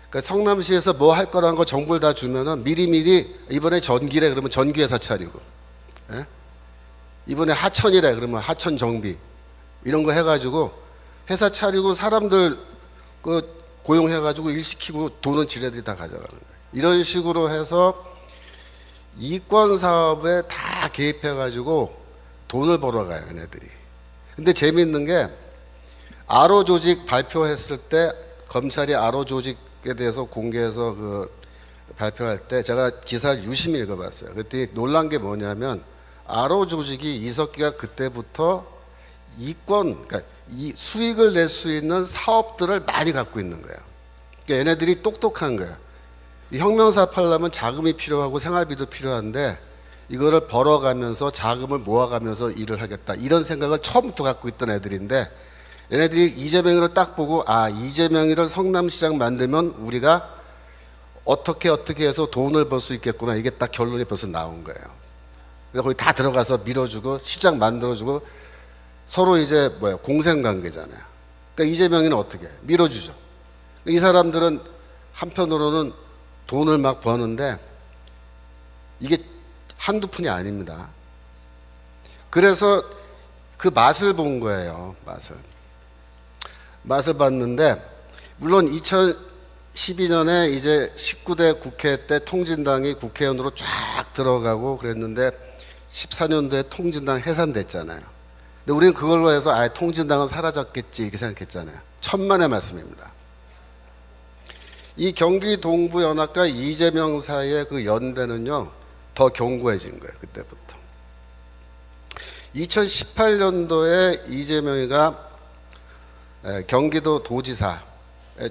Speaker 1: 그러니까 성남시에서 뭐 할 거라는 거 정보를 다 주면은 미리미리 이번에 전기래 그러면 전기회사 차리고, 예? 이번에 하천이래 그러면 하천 정비 이런 거 해가지고 회사 차리고 사람들 그 고용해가지고 일 시키고 돈은 지네들이 다 가져가는 거예요. 이런 식으로 해서 이권 사업에 다 개입해가지고 돈을 벌어가요, 얘네들이. 근데 재미있는 게 아로 조직 발표했을 때 검찰이 아로 조직에 대해서 공개해서 발표할 때 제가 기사를 유심히 읽어봤어요. 그랬더니 놀란 게 뭐냐면 아로 조직이 이석기가 그때부터 이권, 그러니까 이 수익을 낼 수 있는 사업들을 많이 갖고 있는 거예요. 그러니까 얘네들이 똑똑한 거예요. 이 혁명사 팔려면 자금이 필요하고 생활비도 필요한데 이거를 벌어가면서 자금을 모아가면서 일을 하겠다, 이런 생각을 처음부터 갖고 있던 애들인데, 얘네들이 이재명이를 딱 보고 이재명이를 성남시장 만들면 우리가 어떻게 해서 돈을 벌 수 있겠구나, 이게 딱 결론이 벌써 나온 거예요. 그래서 거기 다 들어가서 밀어주고 시장 만들어주고 서로 이제 공생관계잖아요. 그러니까 이재명이는 어떻게 밀어주죠. 이 사람들은 한편으로는 돈을 막 버는데 이게 한두 푼이 아닙니다. 그래서 그 맛을 본 거예요. 맛을 봤는데, 물론 2012년에 이제 19대 국회 때 통진당이 국회의원으로 쫙 들어가고 그랬는데 14년도에 통진당 해산됐잖아요. 근데 우리는 그걸로 해서 통진당은 사라졌겠지 이렇게 생각했잖아요. 천만의 말씀입니다. 이 경기 동부연합과 이재명 사이의 그 연대는요 더 견고해진 거예요. 그때부터 2018년도에 이재명이가 경기도 도지사에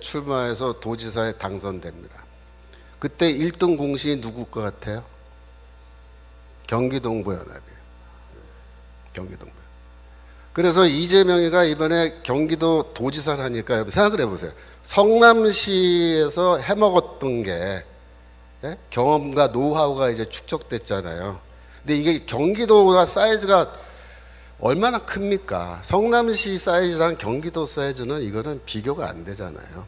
Speaker 1: 출마해서 도지사에 당선됩니다. 그때 1등 공신이 누구 것 같아요? 경기 동부연합이에요. 경기 동부. 그래서 이재명이가 이번에 경기도 도지사를 하니까 여러분 생각을 해보세요. 성남시에서 해먹었던 게 경험과 노하우가 이제 축적됐잖아요. 근데 이게 경기도가 사이즈가 얼마나 큽니까? 성남시 사이즈랑 경기도 사이즈는 이거는 비교가 안 되잖아요.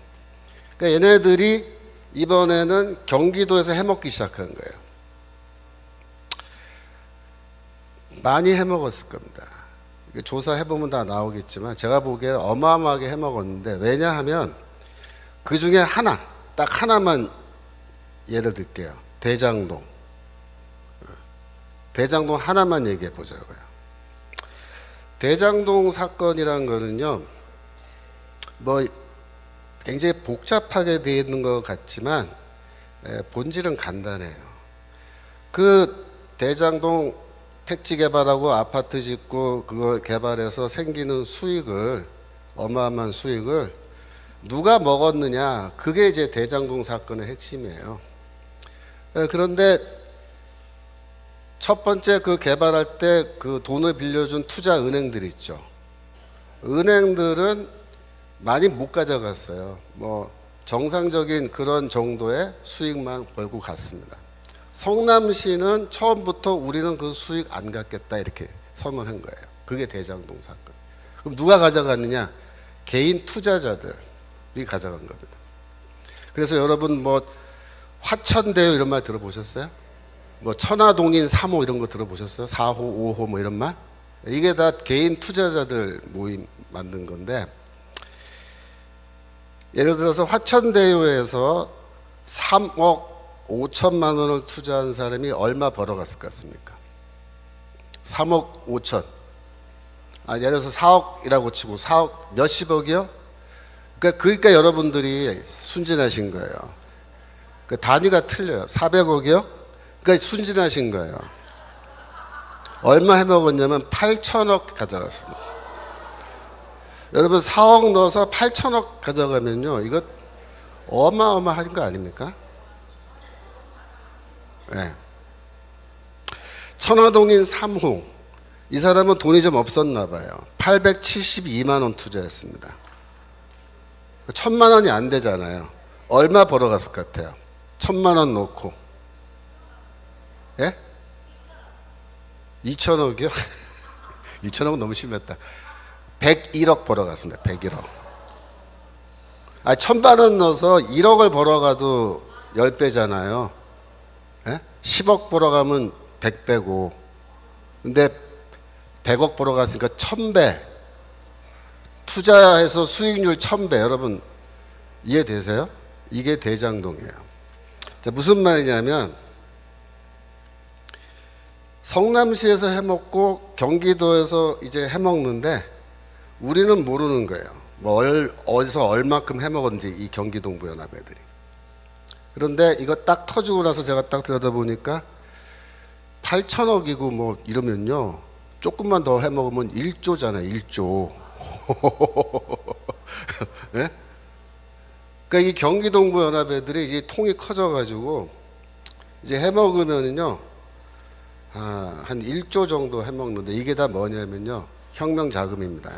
Speaker 1: 그러니까 얘네들이 이번에는 경기도에서 해먹기 시작한 거예요. 많이 해먹었을 겁니다. 조사해보면 다 나오겠지만 제가 보기에 어마어마하게 해먹었는데, 왜냐하면 그 중에 하나, 딱 하나만 예를 들게요. 대장동 하나만 얘기해 보자고요. 대장동 사건이란 거는요, 굉장히 복잡하게 되어 있는 것 같지만 본질은 간단해요. 그 대장동 택지 개발하고 아파트 짓고 그거 개발해서 생기는 수익을, 어마어마한 수익을 누가 먹었느냐, 그게 이제 대장동 사건의 핵심이에요. 그런데 첫 번째 그 개발할 때 그 돈을 빌려준 투자 은행들 있죠. 은행들은 많이 못 가져갔어요. 정상적인 그런 정도의 수익만 벌고 갔습니다. 성남시는 처음부터 우리는 그 수익 안 갖겠다 이렇게 선언한 거예요. 그게 대장동 사건. 그럼 누가 가져갔느냐? 개인 투자자들이 가져간 겁니다. 그래서 여러분 화천대유 이런 말 들어보셨어요? 천화동인 3호 이런 거 들어보셨어요? 4호, 5호 이런 말? 이게 다 개인 투자자들 모임 만든 건데, 예를 들어서 화천대유에서 3억 5천만 원을 투자한 사람이 얼마 벌어갔을 것 같습니까? 3억 5천. 예를 들어서 4억이라고 치고 4억 몇십억이요? 그러니까 여러분들이 순진하신 거예요. 그 단위가 틀려요. 400억이요? 그러니까 순진하신 거예요. 얼마 해먹었냐면 8천억 가져갔습니다. 여러분 4억 넣어서 8천억 가져가면요, 이거 어마어마한 거 아닙니까? 네. 천화동인 3호, 이 사람은 돈이 좀 없었나 봐요. 872만 원 투자했습니다. 1,000만 원이 안 되잖아요. 얼마 벌어갔을 것 같아요? 1,000만 원 넣고, 예? 2천억이요? 2천억은 너무 심했다. 101억 벌어갔습니다. 101억. 1,000만 원 넣어서 1억을 벌어가도 10배잖아요. 예? 10억 벌어가면 100배고, 근데 100억 벌어갔으니까 1000배. 투자해서 수익률 1000배. 여러분 이해되세요? 이게 대장동이에요. 자, 무슨 말이냐면 성남시에서 해먹고 경기도에서 이제 해먹는데 우리는 모르는 거예요. 뭐 어디서 얼마큼 해먹었는지 이 경기동부연합 애들이. 그런데 이거 딱 터지고 나서 제가 딱 들여다보니까 8천억이고 뭐 이러면요 조금만 더 해먹으면 1조잖아요. 1조. 네? 그러니까 이 경기동부연합 애들이 이제 통이 커져가지고 이제 해먹으면은요 한 1조 정도 해먹는데 이게 다 뭐냐면요 혁명자금입니다.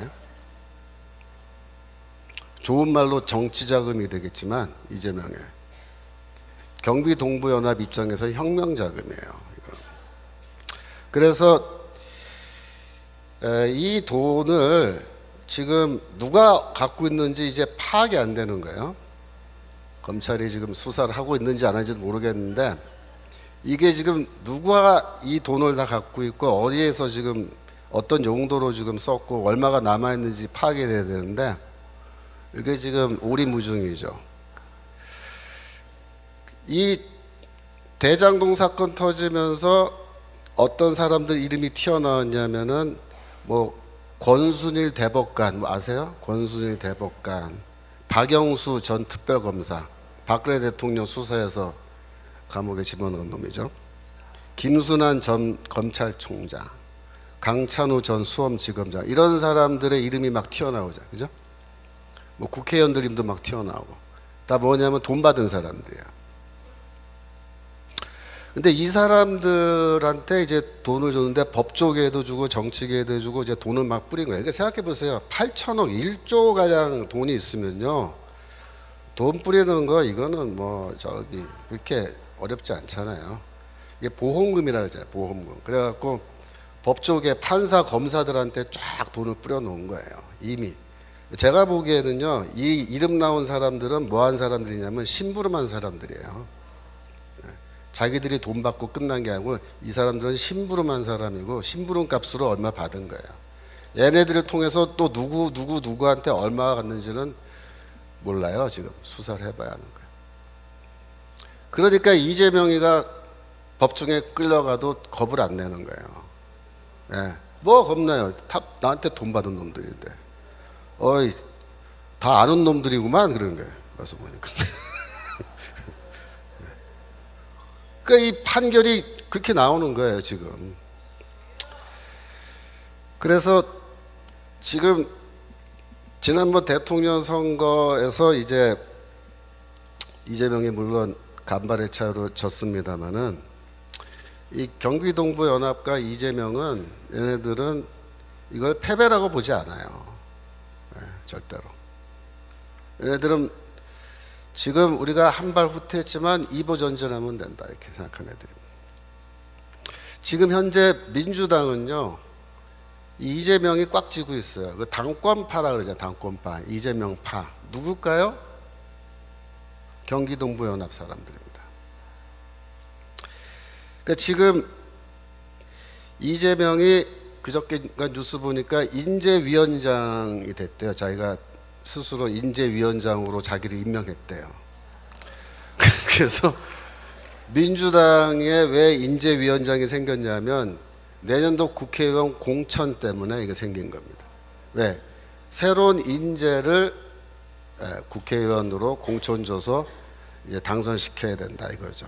Speaker 1: 좋은 말로 정치자금이 되겠지만 이재명의 경기동부연합 입장에서 혁명자금이에요. 이거. 그래서 이 돈을 지금 누가 갖고 있는지 이제 파악이 안 되는 거예요. 검찰이 지금 수사를 하고 있는지 안 하는지 모르겠는데 이게 지금 누가 이 돈을 다 갖고 있고 어디에서 지금 어떤 용도로 지금 썼고 얼마가 남아있는지 파악이 돼야 되는데 이게 지금 오리무중이죠. 이 대장동 사건 터지면서 어떤 사람들 이름이 튀어나왔냐면은 뭐 권순일 대법관 뭐 아세요? 권순일 대법관, 박영수 전 특별검사, 박근혜 대통령 수사에서 감옥에 집어넣은 놈이죠. 김순환 전 검찰총장, 강찬우 전 수험지검장 이런 사람들의 이름이 막 튀어나오죠, 그죠? 뭐 국회의원들 이름도 막 튀어나오고 다 뭐냐면 돈 받은 사람들이야. 근데 이 사람들한테 이제 돈을 줬는데 법조계에도 주고 정치계에도 주고 이제 돈을 막 뿌린 거예요. 그러니까 생각해 보세요. 8천억 1조 가량 돈이 있으면요. 돈 뿌리는 거 이거는 뭐 저기 그렇게 어렵지 않잖아요. 이게 보험금이라 하잖아요. 보험금. 그래갖고 법조계 판사 검사들한테 쫙 돈을 뿌려 놓은 거예요. 이미. 제가 보기에는요. 이 이름 나온 사람들은 뭐 한 사람들이냐면 심부름한 사람들이에요. 자기들이 돈 받고 끝난 게 아니고 이 사람들은 심부름한 사람이고 심부름 값으로 얼마 받은 거예요. 얘네들을 통해서 또 누구한테 얼마가 갔는지는 몰라요. 지금 수사를 해봐야 하는 거예요. 그러니까 이재명이가 법정에 끌려가도 겁을 안 내는 거예요. 예. 뭐 겁나요. 다 나한테 돈 받은 놈들인데. 어이 다 아는 놈들이구만 그러는 거예요. 와서 보니까. 그러니까 이 판결이 그렇게 나오는 거예요, 지금. 그래서 지금 지난번 대통령 선거에서 이제 이재명이 물론 간발의 차이로 졌습니다만은 이 경기동부연합과 이재명은 얘네들은 이걸 패배라고 보지 않아요. 네, 절대로. 얘네들은 지금 우리가 한 발 후퇴했지만 2보 전진하면 된다 이렇게 생각하는 애들입니다. 지금 현재 민주당은요 이재명이 꽉 쥐고 있어요. 그 당권파라 그러잖아요. 당권파, 이재명파 누굴까요? 경기동부연합 사람들입니다. 그러니까 지금 이재명이 그저께 뉴스 보니까 인재위원장이 됐대요. 자기가 스스로 인재위원장으로 자기를 임명했대요. 그래서 민주당에 왜 인재위원장이 생겼냐면 내년도 국회의원 공천 때문에 이게 생긴 겁니다. 왜? 새로운 인재를 국회의원으로 공천 줘서 이제 당선시켜야 된다 이거죠.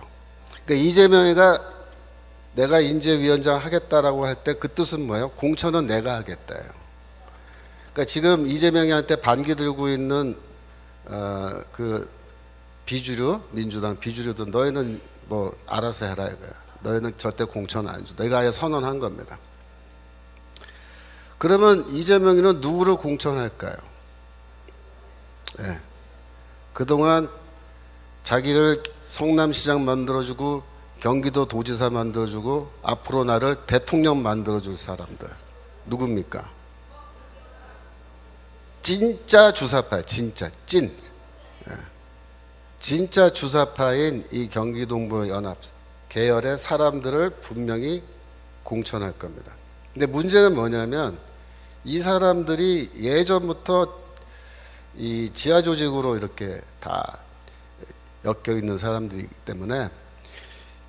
Speaker 1: 그러니까 이재명이가 내가 인재위원장 하겠다라고 할 때 그 뜻은 뭐예요? 공천은 내가 하겠다예요. 그러니까 지금 이재명이한테 반기 들고 있는 그 비주류, 민주당 비주류도 너희는 뭐 알아서 해라 이거야. 너희는 절대 공천 안 줘. 내가 아예 선언한 겁니다. 그러면 이재명이는 누구를 공천할까요? 네. 그동안 자기를 성남시장 만들어주고 경기도 도지사 만들어주고 앞으로 나를 대통령 만들어줄 사람들 누굽니까? 진짜 주사파, 진짜 찐, 진짜 주사파인 이 경기동부연합 계열의 사람들을 분명히 공천할 겁니다. 근데 문제는 뭐냐면 이 사람들이 예전부터 이 지하 조직으로 이렇게 다 엮여 있는 사람들이기 때문에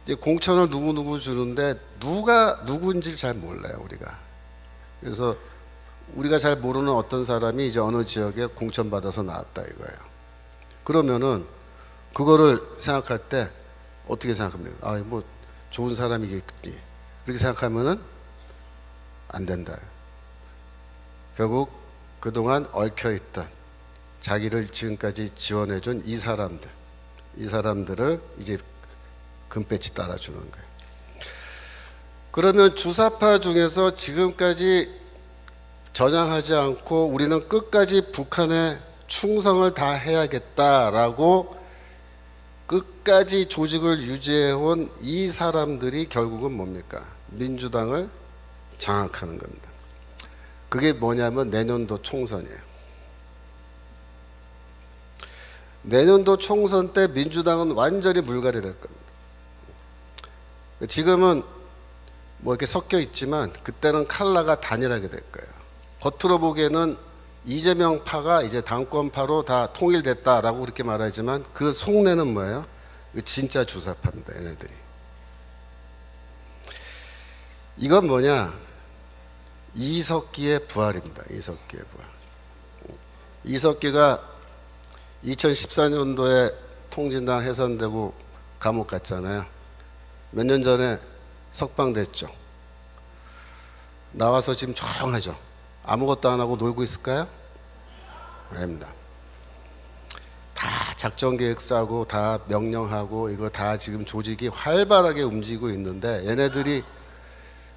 Speaker 1: 이제 공천을 누구 주는데 누가 누구인지 잘 몰라요, 우리가. 그래서 우리가 잘 모르는 어떤 사람이 이제 어느 지역에 공천 받아서 나왔다 이거예요. 그러면은 그거를 생각할 때 어떻게 생각합니까? 아, 뭐 좋은 사람이겠지. 그렇게 생각하면은 안 된다. 결국 그동안 얽혀있던 자기를 지금까지 지원해준 이 사람들을 이제 금배지 따라주는 거예요. 그러면 주사파 중에서 지금까지 전향하지 않고 우리는 끝까지 북한에 충성을 다 해야겠다라고 끝까지 조직을 유지해온 이 사람들이 결국은 뭡니까? 민주당을 장악하는 겁니다. 그게 뭐냐면 내년도 총선이에요. 내년도 총선 때 민주당은 완전히 물갈이 될 겁니다. 지금은 뭐 이렇게 섞여 있지만 그때는 컬러가 단일하게 될 거예요. 겉으로 보기에는 이재명 파가 이제 당권파로 다 통일됐다라고 그렇게 말하지만 그 속내는 뭐예요? 진짜 주사파입니다, 얘네들이. 이건 뭐냐? 이석기의 부활입니다. 이석기의 부활. 이석기가 2014년도에 통진당 해산되고 감옥 갔잖아요. 몇 년 전에 석방됐죠. 나와서 지금 조용하죠. 아무것도 안 하고 놀고 있을까요? 아닙니다. 다 작전 계획 짜고 다 명령하고 이거 다 지금 조직이 활발하게 움직이고 있는데 얘네들이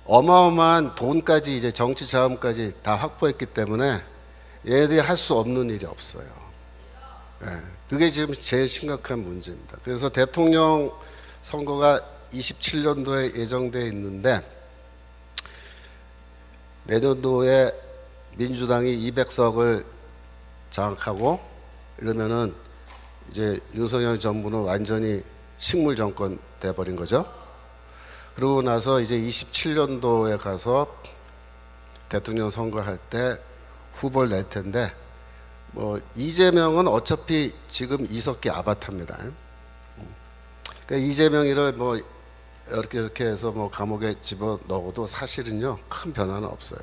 Speaker 1: 어마어마한 돈까지 이제 정치 자금까지 다 확보했기 때문에 얘네들이 할 수 없는 일이 없어요. 네, 그게 지금 제일 심각한 문제입니다. 그래서 대통령 선거가 27년도에 예정되어 있는데 내년도에 민주당이 200석을 장악하고 이러면은 이제 윤석열 정부는 완전히 식물 정권 돼버린 거죠. 그러고 나서 이제 27년도에 가서 대통령 선거할 때 후보를 낼 텐데 뭐 이재명은 어차피 지금 이석기 아바타입니다. 그러니까 이재명이를 뭐 이렇게 해서 뭐 감옥에 집어넣어도 사실은요 큰 변화는 없어요.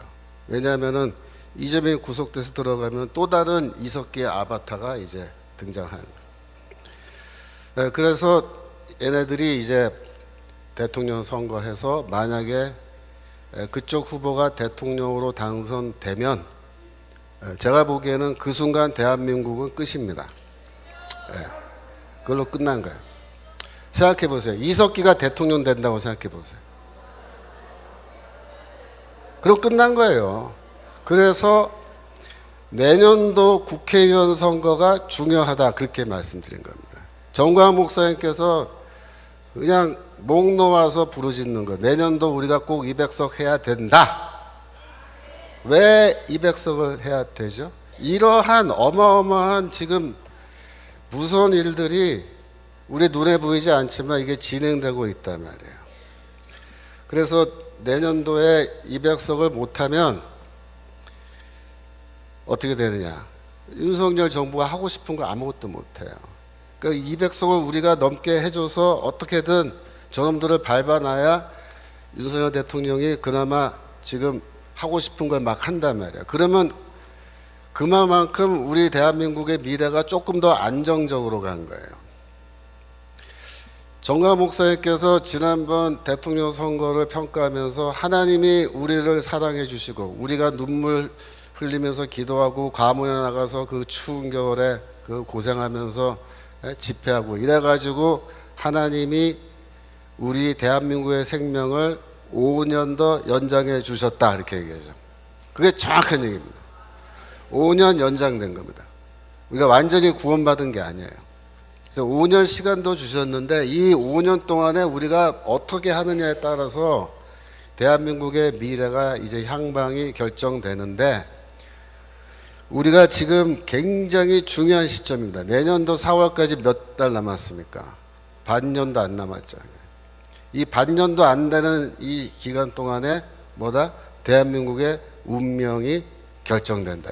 Speaker 1: 왜냐하면은 이재명이 구속돼서 들어가면 또 다른 이석기의 아바타가 이제 등장하는 거예요. 그래서 얘네들이 이제 대통령 선거해서 만약에 그쪽 후보가 대통령으로 당선되면 제가 보기에는 그 순간 대한민국은 끝입니다. 그걸로 끝난 거예요. 생각해 보세요. 이석기가 대통령 된다고 생각해 보세요. 그럼 끝난 거예요. 그래서 내년도 국회의원 선거가 중요하다 그렇게 말씀드린 겁니다. 정광 목사님께서 그냥 목 놓아서 부르짖는 거. 내년도 우리가 꼭 200석 해야 된다. 왜 200석을 해야 되죠? 이러한 어마어마한 지금 무서운 일들이 우리 눈에 보이지 않지만 이게 진행되고 있단 말이에요. 그래서 내년도에 200석을 못하면 어떻게 되느냐? 윤석열 정부가 하고 싶은 거 아무것도 못해요. 그러니까 200석을 우리가 넘게 해줘서 어떻게든 저놈들을 밟아놔야 윤석열 대통령이 그나마 지금 하고 싶은 걸 막 한단 말이야. 그러면 그만큼 우리 대한민국의 미래가 조금 더 안정적으로 간 거예요. 정광 목사님께서 지난번 대통령 선거를 평가하면서 하나님이 우리를 사랑해 주시고 우리가 눈물 흘리면서 기도하고 과문에 나가서 그 추운 겨울에 그 고생하면서 집회하고 이래가지고 하나님이 우리 대한민국의 생명을 5년 더 연장해 주셨다 이렇게 얘기하죠. 그게 정확한 얘기입니다. 5년 연장된 겁니다. 우리가 완전히 구원받은 게 아니에요. 그래서 5년 시간도 주셨는데 이 5년 동안에 우리가 어떻게 하느냐에 따라서 대한민국의 미래가 이제 향방이 결정되는데 우리가 지금 굉장히 중요한 시점입니다. 내년도 4월까지 몇 달 남았습니까? 반년도 안 남았죠. 이 반년도 안 되는 이 기간 동안에 뭐다? 대한민국의 운명이 결정된다.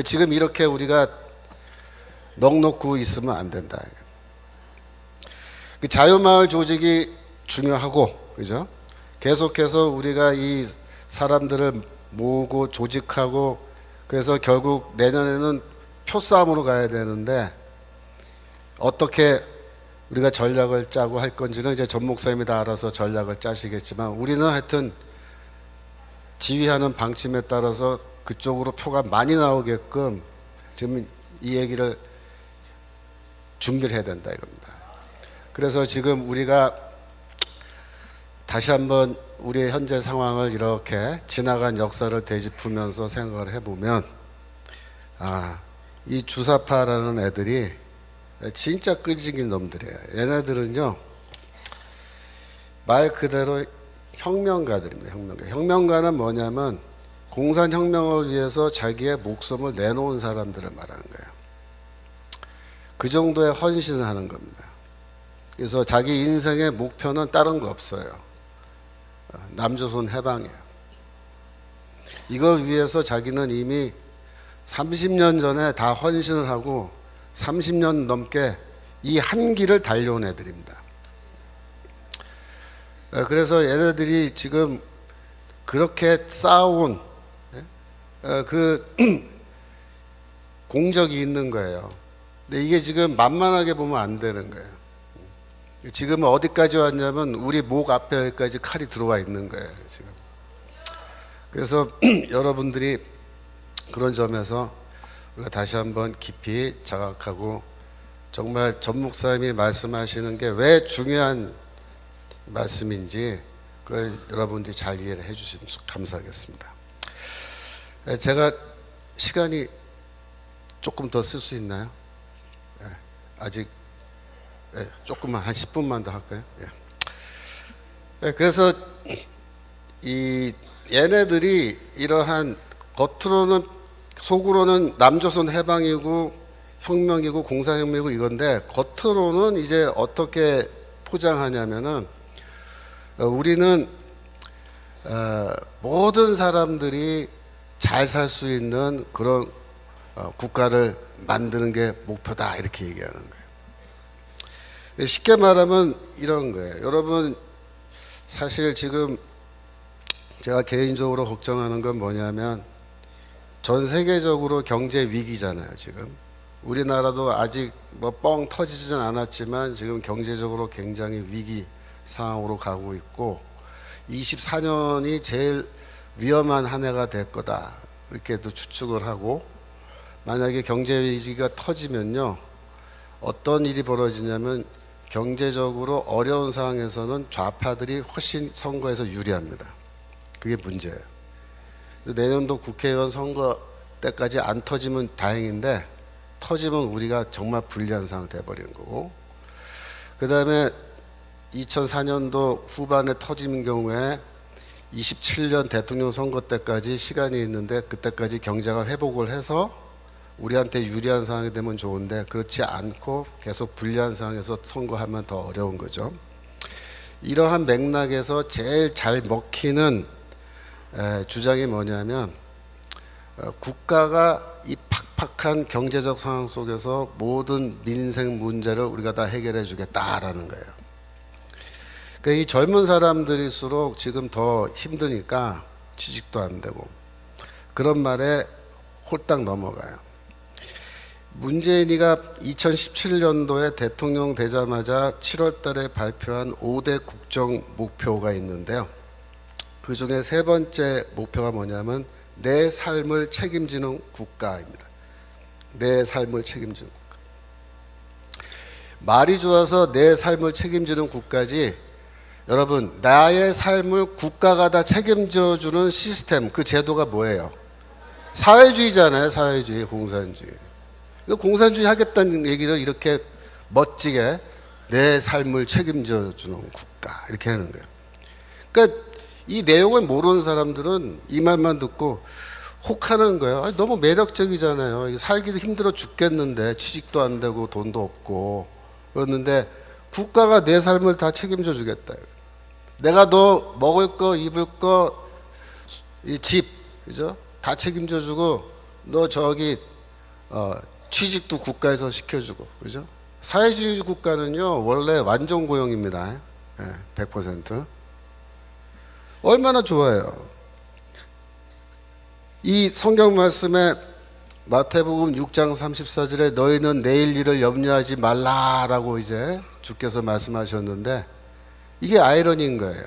Speaker 1: 지금 이렇게 우리가 넋놓고 있으면 안 된다. 그 자유마을 조직이 중요하고, 그죠? 계속해서 우리가 이 사람들을 모으고 조직하고, 그래서 결국 내년에는 표싸움으로 가야 되는데 어떻게 우리가 전략을 짜고 할 건지는 이제 전 목사님이 다 알아서 전략을 짜시겠지만, 우리는 하여튼 지휘하는 방침에 따라서 그쪽으로 표가 많이 나오게끔 지금 이 얘기를 준비를 해야 된다 이겁니다. 그래서 지금 우리가 다시 한번 우리의 현재 상황을 이렇게 지나간 역사를 되짚으면서 생각을 해보면, 이 주사파라는 애들이 진짜 끈질긴 놈들이에요. 얘네들은요, 말 그대로 혁명가들입니다. 혁명가. 혁명가는 뭐냐면 공산혁명을 위해서 자기의 목숨을 내놓은 사람들을 말하는 거예요. 그 정도의 헌신을 하는 겁니다. 그래서 자기 인생의 목표는 다른 거 없어요. 남조선 해방이에요. 이걸 위해서 자기는 이미 30년 전에 다 헌신을 하고 30년 넘게 이 한 길을 달려온 애들입니다. 그래서 얘네들이 지금 그렇게 쌓아온 그 공적이 있는 거예요. 근데 이게 지금 만만하게 보면 안 되는 거예요. 지금 어디까지 왔냐면 우리 목 앞에까지 칼이 들어와 있는 거예요, 지금. 그래서 여러분들이 그런 점에서 우리가 다시 한번 깊이 자각하고, 정말 전 목사님이 말씀하시는 게 왜 중요한 말씀인지 그걸 여러분들이 잘 이해를 해주시면 감사하겠습니다. 제가 시간이 조금 더 쓸 수 있나요? 아직 조금만, 한 10분만 더 할까요? 그래서 이 얘네들이 이러한 겉으로는, 속으로는 남조선 해방이고 혁명이고 공산혁명이고 이건데, 겉으로는 이제 어떻게 포장하냐면은 우리는 모든 사람들이 잘 살 수 있는 그런 국가를 만드는 게 목표다 이렇게 얘기하는 거예요. 쉽게 말하면 이런 거예요. 여러분, 사실 지금 제가 개인적으로 걱정하는 건 뭐냐면 전 세계적으로 경제 위기잖아요. 지금 우리나라도 아직 뭐 뻥 터지진 않았지만 지금 경제적으로 굉장히 위기 상황으로 가고 있고, 24년이 제일 위험한 한 해가 될 거다 이렇게도 추측을 하고, 만약에 경제 위기가 터지면요 어떤 일이 벌어지냐면 경제적으로 어려운 상황에서는 좌파들이 훨씬 선거에서 유리합니다. 그게 문제예요. 내년도 국회의원 선거 때까지 안 터지면 다행인데, 터지면 우리가 정말 불리한 상황 돼버리는 거고, 그 다음에 2004년도 후반에 터지는 경우에 27년 대통령 선거 때까지 시간이 있는데, 그때까지 경제가 회복을 해서 우리한테 유리한 상황이 되면 좋은데, 그렇지 않고 계속 불리한 상황에서 선거하면 더 어려운 거죠. 이러한 맥락에서 제일 잘 먹히는 주장이 뭐냐면, 국가가 이 팍팍한 경제적 상황 속에서 모든 민생 문제를 우리가 다 해결해 주겠다라는 거예요. 그러니까 이 젊은 사람들일수록 지금 더 힘드니까 취직도 안 되고 그런 말에 홀딱 넘어가요. 문재인이가 2017년도에 대통령 되자마자 7월 달에 발표한 5대 국정 목표가 있는데요. 그 중에 세 번째 목표가 뭐냐면 내 삶을 책임지는 국가입니다. 내 삶을 책임지는 국가. 말이 좋아서 내 삶을 책임지는 국가지, 여러분 나의 삶을 국가가 다 책임져주는 시스템, 그 제도가 뭐예요? 사회주의잖아요. 사회주의, 공산주의. 공산주의 하겠다는 얘기를 이렇게 멋지게 내 삶을 책임져주는 국가 이렇게 하는 거예요. 그러니까 이 내용을 모르는 사람들은 이 말만 듣고 혹하는 거예요. 아니, 너무 매력적이잖아요. 살기도 힘들어 죽겠는데 취직도 안 되고 돈도 없고 그러는데 국가가 내 삶을 다 책임져 주겠다. 내가 너 먹을 거 입을 거 이 집 그죠? 다 책임져 주고 너 저기 취직도 국가에서 시켜주고 그죠? 사회주의 국가는요 원래 완전 고용입니다. 100%. 얼마나 좋아요. 이 성경 말씀에 마태복음 6장 34절에 너희는 내일 일을 염려하지 말라라고 이제 주께서 말씀하셨는데, 이게 아이러니인 거예요.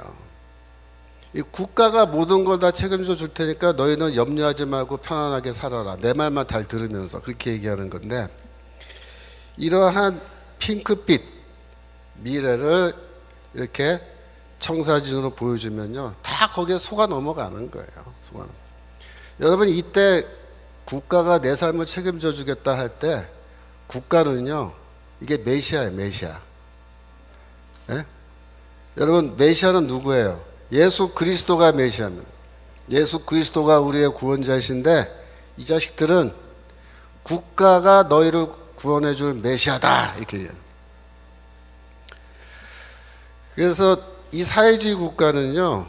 Speaker 1: 이 국가가 모든 걸 다 책임져 줄 테니까 너희는 염려하지 말고 편안하게 살아라. 내 말만 잘 들으면서 그렇게 얘기하는 건데, 이러한 핑크빛 미래를 이렇게 청사진으로 보여주면요 다 거기에 속아 넘어가는 거예요. 여러분, 이때 국가가 내 삶을 책임져 주겠다 할 때 국가는요 이게 메시아예요. 메시아. 예? 여러분, 메시아는 누구예요? 예수 그리스도가 메시아입니다. 예수 그리스도가 우리의 구원자이신데, 이 자식들은 국가가 너희를 구원해 줄 메시아다 이렇게 얘기해요. 그래서 이 사회주의 국가는요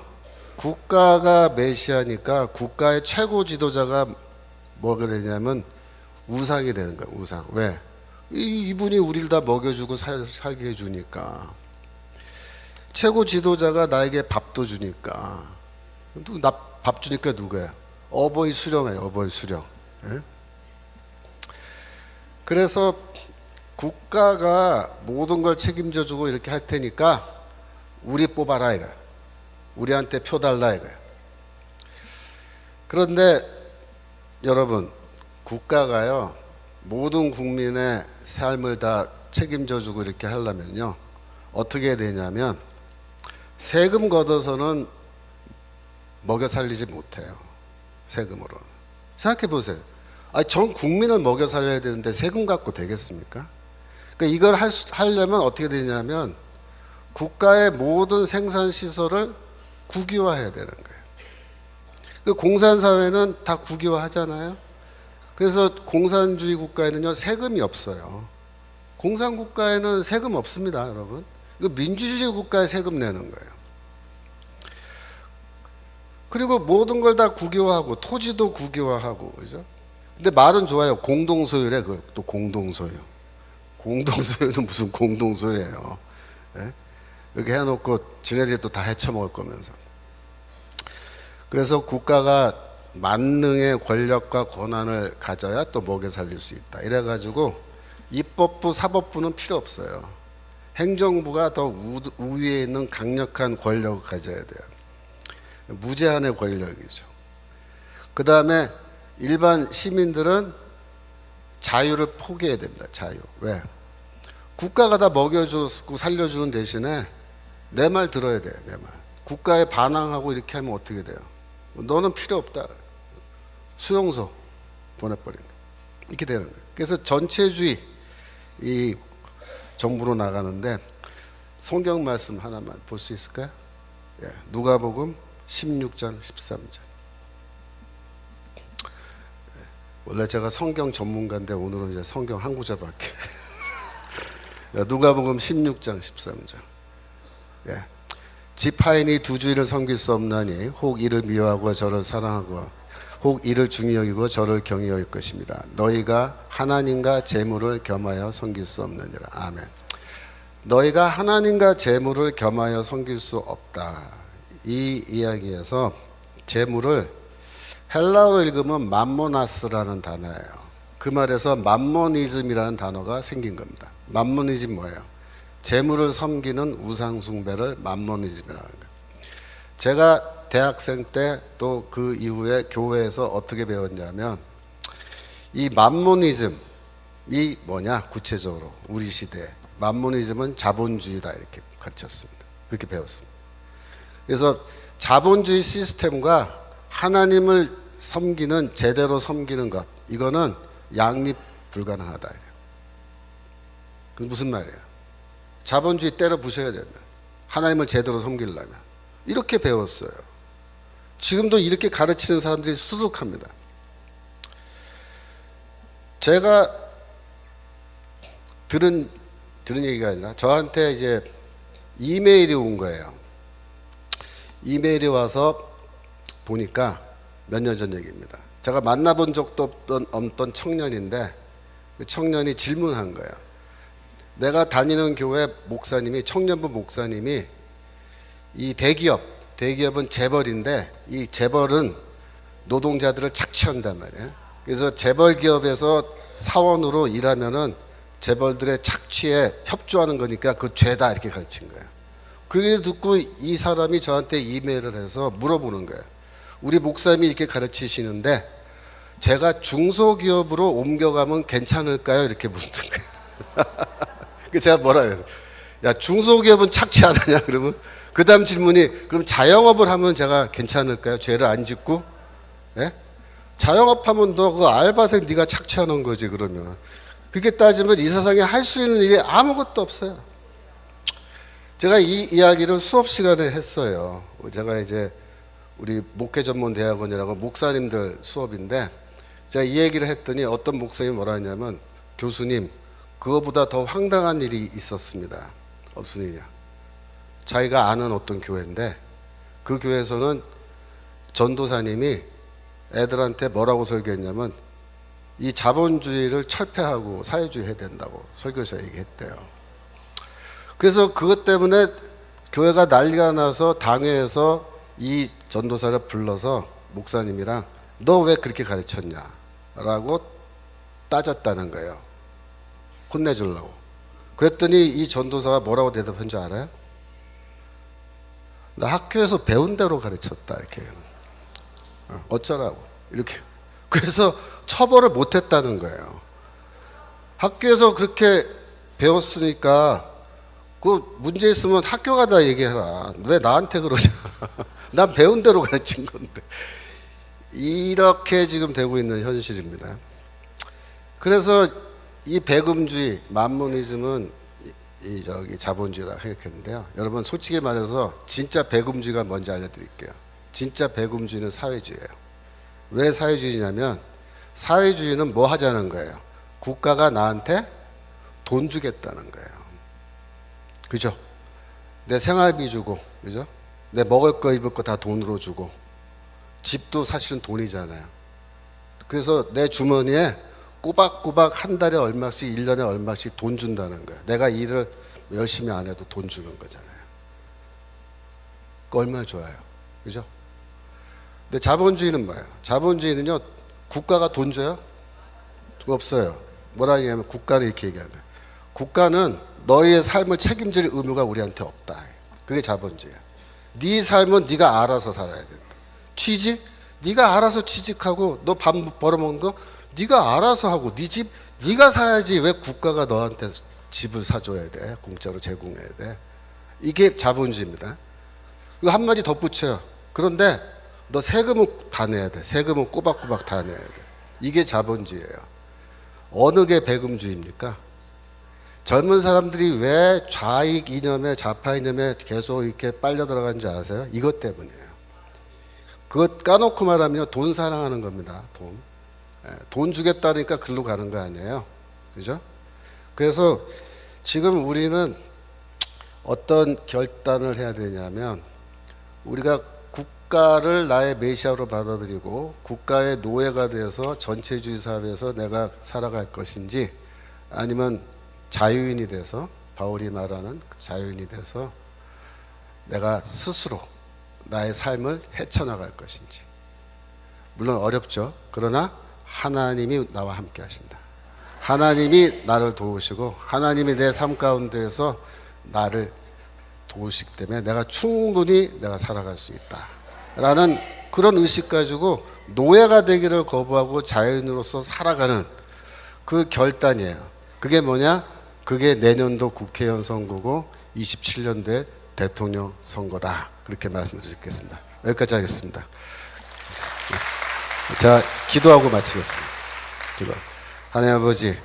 Speaker 1: 국가가 메시아니까 국가의 최고 지도자가 뭐가 되냐면 우상이 되는 거예요. 우상. 왜? 이분이 우리를 다 먹여주고 살게 해주니까. 최고 지도자가 나에게 밥도 주니까. 나 밥 주니까 누구야? 어버이 수령이에요. 어버이 수령. 예? 그래서 국가가 모든 걸 책임져 주고 이렇게 할 테니까 우리 뽑아라 이거야. 우리한테 표 달라 이거야. 그런데 여러분, 국가가요 모든 국민의 삶을 다 책임져 주고 이렇게 하려면요 어떻게 되냐면, 세금 걷어서는 먹여 살리지 못해요. 세금으로. 생각해 보세요. 전 국민을 먹여 살려야 되는데 세금 갖고 되겠습니까? 그러니까 이걸 하려면 어떻게 되냐면 국가의 모든 생산 시설을 국유화해야 되는 거예요. 그 공산사회는 다 국유화하잖아요. 그래서 공산주의 국가에는요 세금이 없어요. 공산국가에는 세금 없습니다, 여러분. 이거 민주주의 국가에 세금 내는 거예요. 그리고 모든 걸 다 국유화하고 토지도 국유화하고, 그죠? 근데 말은 좋아요. 공동소유래. 그걸 또 공동소유. 공동소유는 무슨 공동소유예요? 예? 이렇게 해놓고 지네들이 또 다 헤쳐먹을 거면서. 그래서 국가가 만능의 권력과 권한을 가져야 또 먹여 살릴 수 있다. 이래가지고 입법부, 사법부는 필요 없어요. 행정부가 더 우위에 있는 강력한 권력을 가져야 돼요. 무제한의 권력이죠. 그 다음에 일반 시민들은 자유를 포기해야 됩니다. 자유. 왜? 국가가 다 먹여주고 살려주는 대신에 내 말 들어야 돼요. 내 말. 국가에 반항하고 이렇게 하면 어떻게 돼요? 너는 필요 없다. 수용소 보내버린다. 이렇게 되는 거예요. 그래서 전체주의 이 정부로 나가는데, 성경 말씀 하나만 볼 수 있을까요? 예, 누가복음 16장 13절. 원래 제가 성경 전문가인데 오늘은 이제 성경 한 구절밖에. 누가복음 16장 13절. 예. 지파인이 두 주인을 섬길 수 없나니 혹 이를 미워하고 저를 사랑하고 혹 이를 중히 여기고 저를 경히 여길 것입니다. 너희가 하나님과 재물을 겸하여 섬길 수 없느니라. 아멘. 너희가 하나님과 재물을 겸하여 섬길 수 없다. 이 이야기에서 재물을 헬라어로 읽으면 맘모나스라는 단어예요. 그 말에서 맘모니즘이라는 단어가 생긴 겁니다. 맘모니즘 뭐예요? 재물을 섬기는 우상 숭배를 맘모니즘이라는 거예요. 제가 대학생 때 또 그 이후에 교회에서 어떻게 배웠냐면, 이 맘모니즘이 뭐냐, 구체적으로 우리 시대에 맘모니즘은 자본주의다 이렇게 가르쳤습니다. 그렇게 배웠습니다. 그래서 자본주의 시스템과 하나님을 섬기는, 제대로 섬기는 것, 이거는 양립 불가능하다. 그 무슨 말이에요? 자본주의 때려 부셔야 된다. 하나님을 제대로 섬기려면. 이렇게 배웠어요. 지금도 이렇게 가르치는 사람들이 수두룩합니다. 제가 들은 얘기가 아니라 저한테 이제 이메일이 온 거예요. 이메일이 와서 보니까 몇 년 전 얘기입니다. 제가 만나본 적도 없던 청년인데 그 청년이 질문한 거예요. 내가 다니는 교회 목사님이, 청년부 목사님이 이 대기업은 재벌인데 이 재벌은 노동자들을 착취한단 말이에요. 그래서 재벌 기업에서 사원으로 일하면은 재벌들의 착취에 협조하는 거니까 그 죄다 이렇게 가르친 거예요. 그게 듣고 이 사람이 저한테 이메일을 해서 물어보는 거예요. 우리 목사님이 이렇게 가르치시는데 제가 중소기업으로 옮겨가면 괜찮을까요? 이렇게 묻는 거예요. 그 제가 뭐라 그래서, 야, 중소기업은 착취 안 하냐? 그러면 그 다음 질문이, 그럼 자영업을 하면 제가 괜찮을까요? 죄를 안 짓고? 예? 자영업하면 너 그 알바생 네가 착취하는 거지. 그러면 그렇게 따지면 이 세상에 할 수 있는 일이 아무것도 없어요. 제가 이 이야기를 수업 시간에 했어요. 제가 이제 우리 목회전문대학원이라고 목사님들 수업인데 제가 이 얘기를 했더니 어떤 목사님이 뭐라 했냐면, 교수님, 그거보다 더 황당한 일이 있었습니다. 무슨 일이야? 자기가 아는 어떤 교회인데 그 교회에서는 전도사님이 애들한테 뭐라고 설교했냐면 이 자본주의를 철폐하고 사회주의 해야 된다고 설교에서 얘기했대요. 그래서 그것 때문에 교회가 난리가 나서 당회에서 이 전도사를 불러서 목사님이랑 너 왜 그렇게 가르쳤냐 라고 따졌다는 거예요. 혼내주려고. 그랬더니 이 전도사가 뭐라고 대답한 줄 알아요? 나 학교에서 배운 대로 가르쳤다 이렇게. 어쩌라고 이렇게. 그래서 처벌을 못했다는 거예요. 학교에서 그렇게 배웠으니까 그 문제 있으면 학교 가다 얘기해라. 왜 나한테 그러냐. 난 배운 대로 가르친 건데. 이렇게 지금 되고 있는 현실입니다. 그래서 이 배금주의, 만모니즘은 자본주의다 생각했는데요. 여러분 솔직히 말해서 진짜 배금주의가 뭔지 알려드릴게요. 진짜 배금주의는 사회주의예요. 왜 사회주의냐면 사회주의는 뭐 하자는 거예요? 국가가 나한테 돈 주겠다는 거예요. 그죠? 내 생활비 주고, 그죠? 내 먹을 거 입을 거 다 돈으로 주고, 집도 사실은 돈이잖아요. 그래서 내 주머니에 꼬박꼬박 한 달에 얼마씩, 1년에 얼마씩 돈 준다는 거예요. 내가 일을 열심히 안 해도 돈 주는 거잖아요. 그 얼마나 좋아요. 그죠? 근데 자본주의는 뭐예요? 자본주의는요, 국가가 돈 줘요? 없어요. 뭐라 하냐면 국가는 이렇게 얘기하는 거예요. 국가는 너희의 삶을 책임질 의무가 우리한테 없다. 그게 자본주의야. 네 삶은 네가 알아서 살아야 된다. 취직? 네가 알아서 취직하고 너 밥 벌어먹는 거 네가 알아서 하고 네 집 네가 사야지. 왜 국가가 너한테 집을 사줘야 돼? 공짜로 제공해야 돼? 이게 자본주의입니다. 이거 한마디 덧붙여요. 그런데 너 세금은 다 내야 돼. 세금은 꼬박꼬박 다 내야 돼. 이게 자본주의예요. 어느 게 배금주의입니까? 젊은 사람들이 왜 좌익 이념에 좌파 이념에 계속 이렇게 빨려 들어간지 아세요? 이것 때문이에요. 그것 까놓고 말하면 돈 사랑하는 겁니다. 돈 주겠다니까 글로 가는 거 아니에요. 그죠? 그래서 지금 우리는 어떤 결단을 해야 되냐면 우리가 국가를 나의 메시아로 받아들이고 국가의 노예가 돼서 전체주의 사회에서 내가 살아갈 것인지, 아니면 자유인이 돼서, 바울이 말하는 자유인이 돼서 내가 스스로 나의 삶을 헤쳐나갈 것인지. 물론 어렵죠. 그러나 하나님이 나와 함께 하신다. 하나님이 나를 도우시고 하나님이 내 삶 가운데에서 나를 도우시기 때문에 내가 충분히 내가 살아갈 수 있다 라는 그런 의식 가지고 노예가 되기를 거부하고 자유인으로서 살아가는 그 결단이에요. 그게 뭐냐? 그게 내년도 국회의원 선거고 27년도에 대통령 선거다. 그렇게 말씀드리겠습니다. 여기까지 하겠습니다. 자, 기도하고 마치겠습니다. 기도. 하나님 아버지,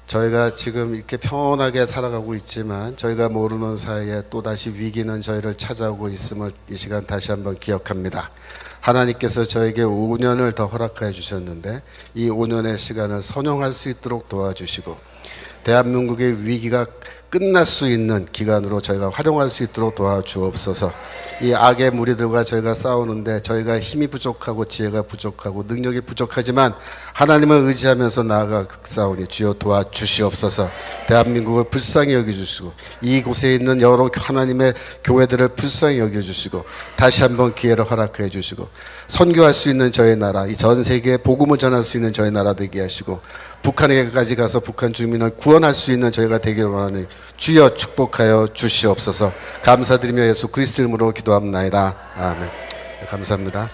Speaker 1: 저희가 지금 이렇게 평온하게 살아가고 있지만 저희가 모르는 사이에 또다시 위기는 저희를 찾아오고 있음을 이 시간 다시 한번 기억합니다. 하나님께서 저에게 5년을 더 허락해 주셨는데 이 5년의 시간을 선용할 수 있도록 도와주시고, 대한민국의 위기가 끝날 수 있는 기간으로 저희가 활용할 수 있도록 도와주옵소서. 이 악의 무리들과 저희가 싸우는데 저희가 힘이 부족하고 지혜가 부족하고 능력이 부족하지만 하나님을 의지하면서 나아가 싸우니 주여 도와주시옵소서. 대한민국을 불쌍히 여겨주시고 이곳에 있는 여러 하나님의 교회들을 불쌍히 여겨주시고 다시 한번 기회를 허락해 주시고 선교할 수 있는 저희 나라, 이 전 세계에 복음을 전할 수 있는 저희 나라 되게 하시고 북한에까지 가서 북한 주민을 구원할 수 있는 저희가 되기를 원하니 주여 축복하여 주시옵소서. 감사드리며 예수 그리스도 이름으로 기도합나이다. 아멘. 감사합니다.